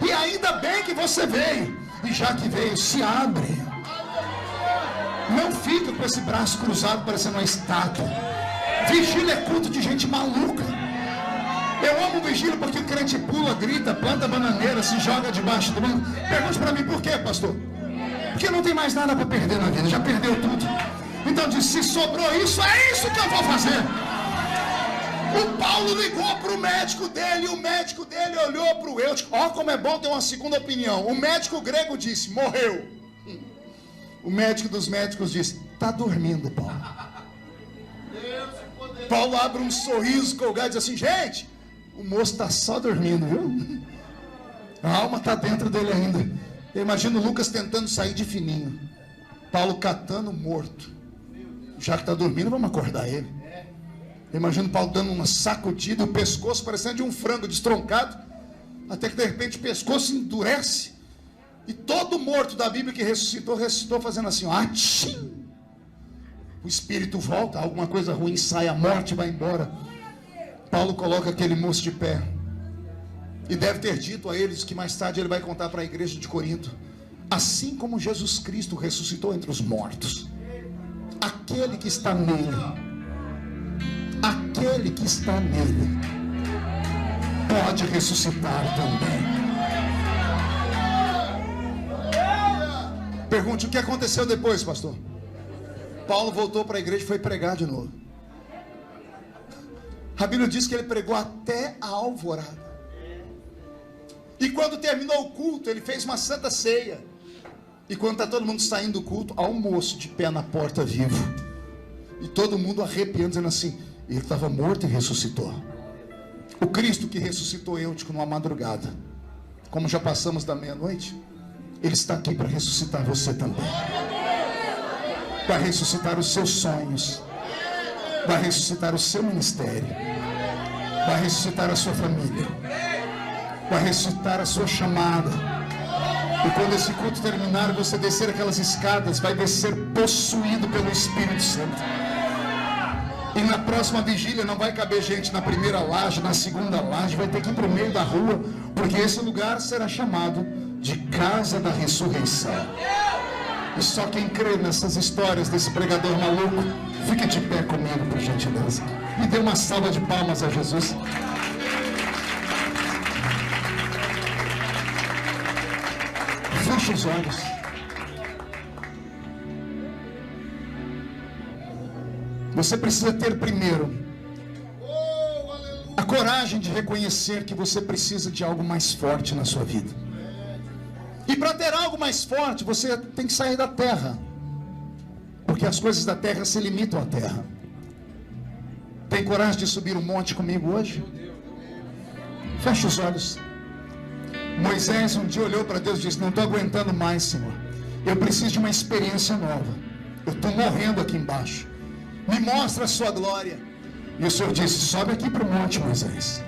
E ainda bem que você veio. E já que veio, se abre. Não fica com esse braço cruzado parecendo uma estátua. Vigília é culto de gente maluca. Eu amo vigília porque o crente pula, grita, planta bananeira, se joga debaixo do banco. Pergunte para mim por quê, pastor? Porque não tem mais nada para perder na vida, já perdeu tudo. Então diz, se sobrou isso, é isso que eu vou fazer. O Paulo ligou para o médico dele, e o médico dele olhou para o Eutico. Ó, como é bom ter uma segunda opinião. O médico grego disse, morreu. O médico dos médicos disse, está dormindo, Paulo. Paulo abre um sorriso colgado e diz assim, gente, o moço está só dormindo, viu? A alma está dentro dele ainda. Eu imagino Lucas tentando sair de fininho. Paulo catando morto. Já que está dormindo, vamos acordar ele. Eu imagino Paulo dando uma sacudida, o pescoço parecendo de um frango destroncado, até que de repente o pescoço endurece. E todo morto da Bíblia que ressuscitou, ressuscitou fazendo assim, ó, atchim! O espírito volta, alguma coisa ruim sai, a morte vai embora. Paulo coloca aquele moço de pé. E deve ter dito a eles que mais tarde ele vai contar para a igreja de Corinto. Assim como Jesus Cristo ressuscitou entre os mortos, aquele que está nele, pode ressuscitar também. Pergunte, o que aconteceu depois, pastor? Paulo voltou para a igreja e foi pregar de novo. A Bíblia diz que ele pregou até a alvorada. E quando terminou o culto, ele fez uma santa ceia. E quando está todo mundo saindo do culto, há um moço de pé na porta vivo. E todo mundo arrepiando, dizendo assim, ele estava morto e ressuscitou. O Cristo que ressuscitou Eutico numa madrugada, como já passamos da meia-noite, ele está aqui para ressuscitar você também. Vai ressuscitar os seus sonhos. Vai ressuscitar o seu ministério. Vai ressuscitar a sua família. Vai ressuscitar a sua chamada. E quando esse culto terminar, você descer aquelas escadas, vai descer possuído pelo Espírito Santo. E na próxima vigília não vai caber gente na primeira laje, na segunda laje, vai ter que ir para o meio da rua, porque esse lugar será chamado de Casa da Ressurreição. E só quem crê nessas histórias desse pregador maluco, fique de pé comigo, por gentileza. E dê uma salva de palmas a Jesus. Feche os olhos. Você precisa ter primeiro a coragem de reconhecer que você precisa de algo mais forte na sua vida. E para ter algo mais forte, você tem que sair da terra. Porque as coisas da terra se limitam à terra. Tem coragem de subir um monte comigo hoje? Feche os olhos. Moisés um dia olhou para Deus e disse, não estou aguentando mais, Senhor. Eu preciso de uma experiência nova. Eu estou morrendo aqui embaixo. Me mostra a sua glória. E o Senhor disse, sobe aqui para o monte, Moisés.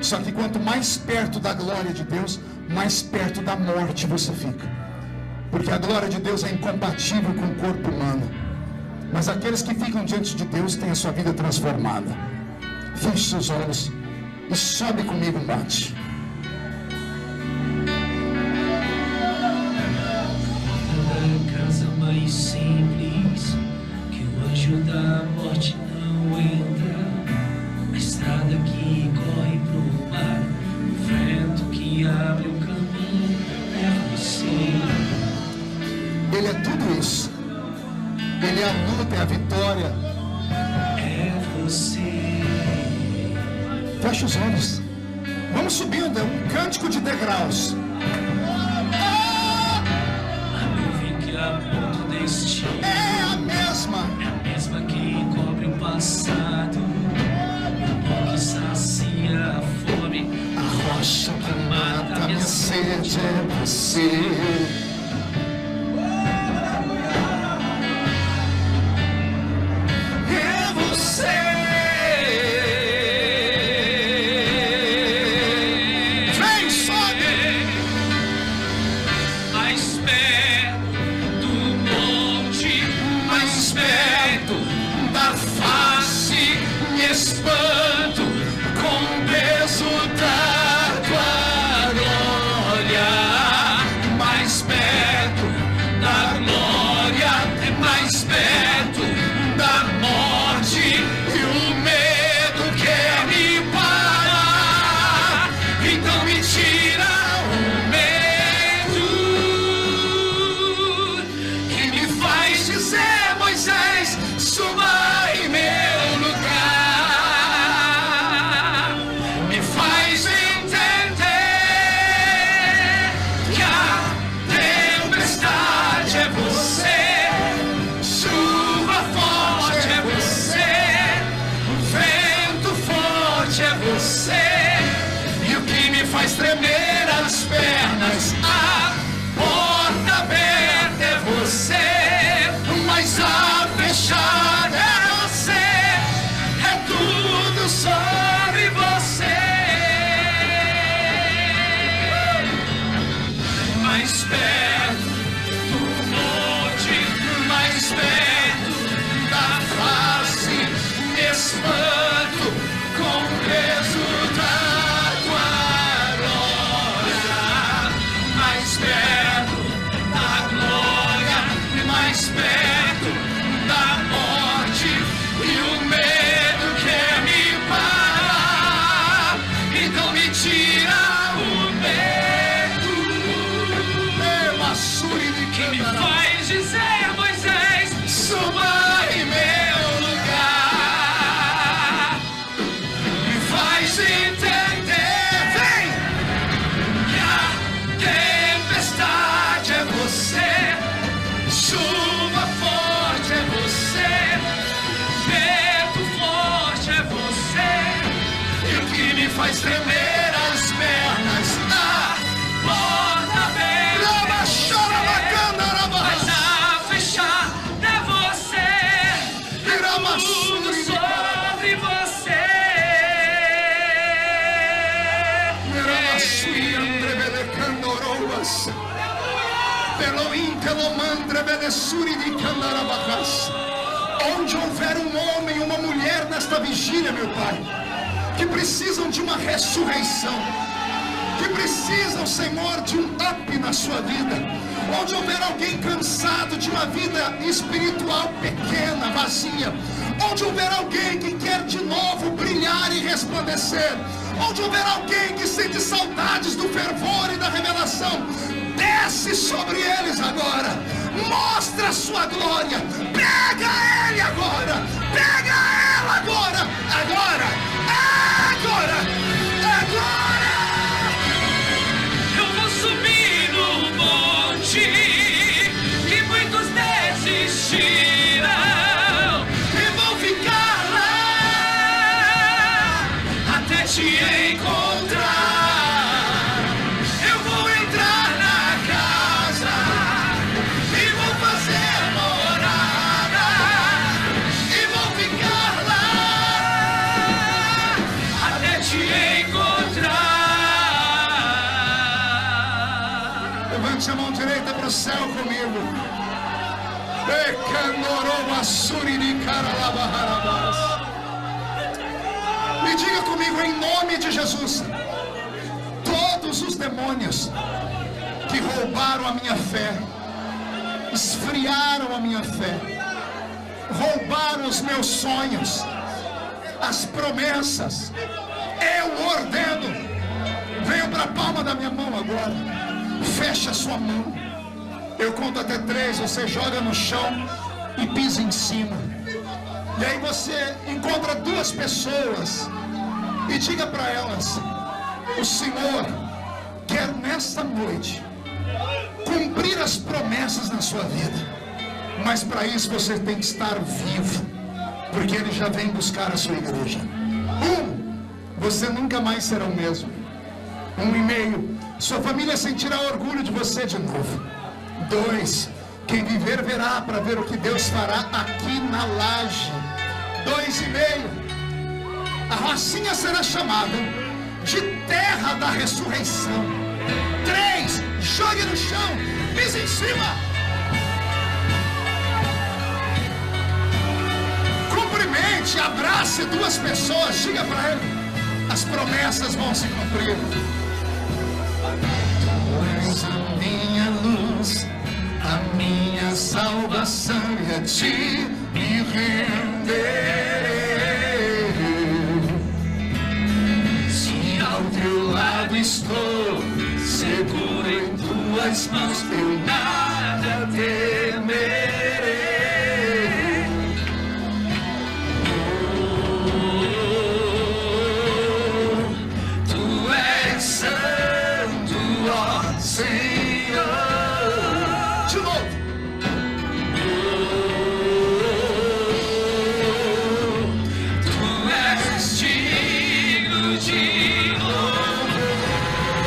Só que quanto mais perto da glória de Deus, mais perto da morte você fica. Porque a glória de Deus é incompatível com o corpo humano. Mas aqueles que ficam diante de Deus têm a sua vida transformada. Feche seus olhos e sobe comigo, bate. Casa mais simples, que o anjo da morte não entra. A estrada que corre pro mar, o vento que abre o caminho é você. Ele é tudo isso. Ele é a luta, é a vitória. É você. Feche os olhos. Vamos subindo, é um cântico de degraus. A nuvem que aponta o destino É a mesma. é a mesma que cobre o passado. O pão que sacia a fome, A rocha que mata a minha sede é você. É você. Vem, sobe. mais perto do monte, Mais perto da face, me espanto com o peso da tua glória. Mais perto faz tremer as pernas. A porta aberta é você, mas a fechada é você. É tudo sobre você. Mais perto do monte, mais perto da face, me espanto com o peso da tua glória. Mais perto da glória, mais perto da morte, e o medo quer me parar, então me tira o medo. Que me faz dizer, Moisés, suba em meu lugar. Me faz entender, vem, que a tempestade é você, chuva forte é você, vento forte é você, e o que me faz tremer as pernas, a porta aberta. Mas a fechar é você, tudo sobre você. Onde houver um homem e uma mulher nesta vigília, meu Pai, que precisam de uma ressurreição, que precisam, Senhor, de um up na sua vida, onde houver alguém cansado de uma vida espiritual pequena, vazia, onde houver alguém que quer de novo brilhar e resplandecer, onde houver alguém que sente saudades do fervor e da revelação, desce sobre eles agora, mostra a sua glória, pega ele agora, pega ela agora, agora, agora, agora. Eu vou subir no monte que muitos desistiram e vou ficar lá até te encontrar. Eu vou entrar na casa e vou fazer morada e vou ficar lá até te encontrar. Levante a mão direita para o céu comigo. Me diga comigo, em nome de Jesus, todos os demônios que roubaram a minha fé, esfriaram a minha fé, roubaram os meus sonhos, as promessas, eu ordeno, venham para a palma da minha mão agora, fecha a sua mão. Eu conto até 3, você joga no chão e pisa em cima. E aí você encontra 2 pessoas e diga para elas: o Senhor quer nesta noite cumprir as promessas na sua vida, mas para isso você tem que estar vivo, porque Ele já vem buscar a sua igreja. 1, você nunca mais será o mesmo. 1,5, sua família sentirá orgulho de você de novo. 2, quem viver verá para ver o que Deus fará aqui na laje. 2,5, a rocinha será chamada de terra da ressurreição. 3, jogue no chão, pise em cima. Cumprimente, abrace 2 pessoas, diga para ele: as promessas vão se cumprir. Tu és a minha luz, a minha salvação, e a ti me renderei. Se ao teu lado estou, seguro em tuas mãos, eu nada temerei. Tu és santo, ó Senhor. De novo. Tu és digno de louvor.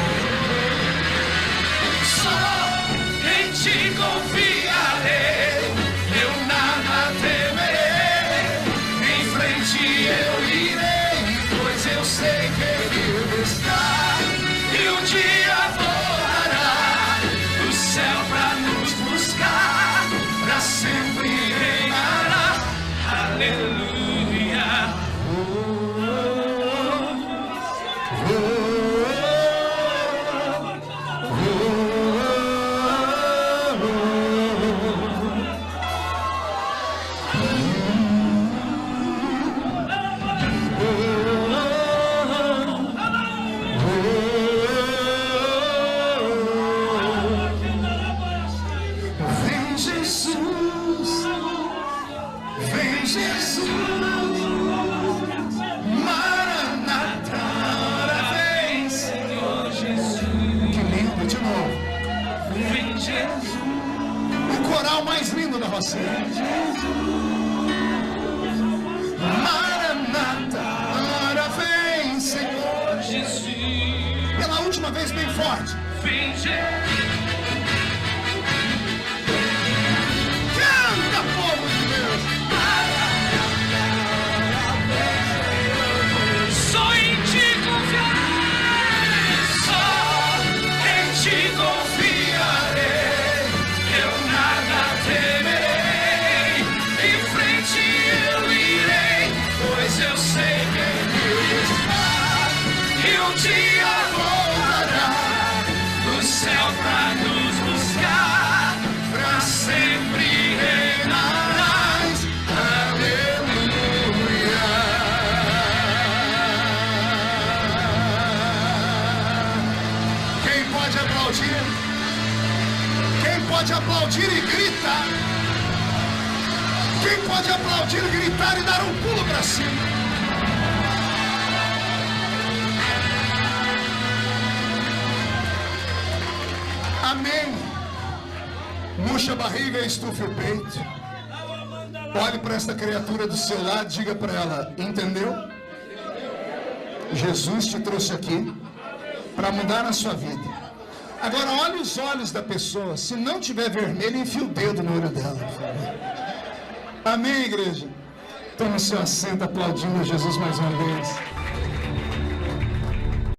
assim. Maranata, hora vem, Senhor Jesus. Pela última vez, bem forte. Vem, Jesus. Canta, povo de Deus. Só em ti confiarei, só em ti confiarei. Eu nada temerei, em frente eu irei, pois eu sei quem está. E um dia voltará do céu pra nos buscar, pra sempre reinarás. Aleluia. Quem pode aplaudir? Quem pode aplaudir e gritar? Quem pode aplaudir, gritar e dar um pulo para cima? Amém. Murcha a barriga e estufe o peito. Olhe para esta criatura do seu lado, diga para ela: entendeu? Jesus te trouxe aqui para mudar a sua vida. Agora olhe os olhos da pessoa. Se não tiver vermelho, enfia o dedo no olho dela, por favor. Amém, igreja? Tome seu assento aplaudindo a Jesus mais uma vez.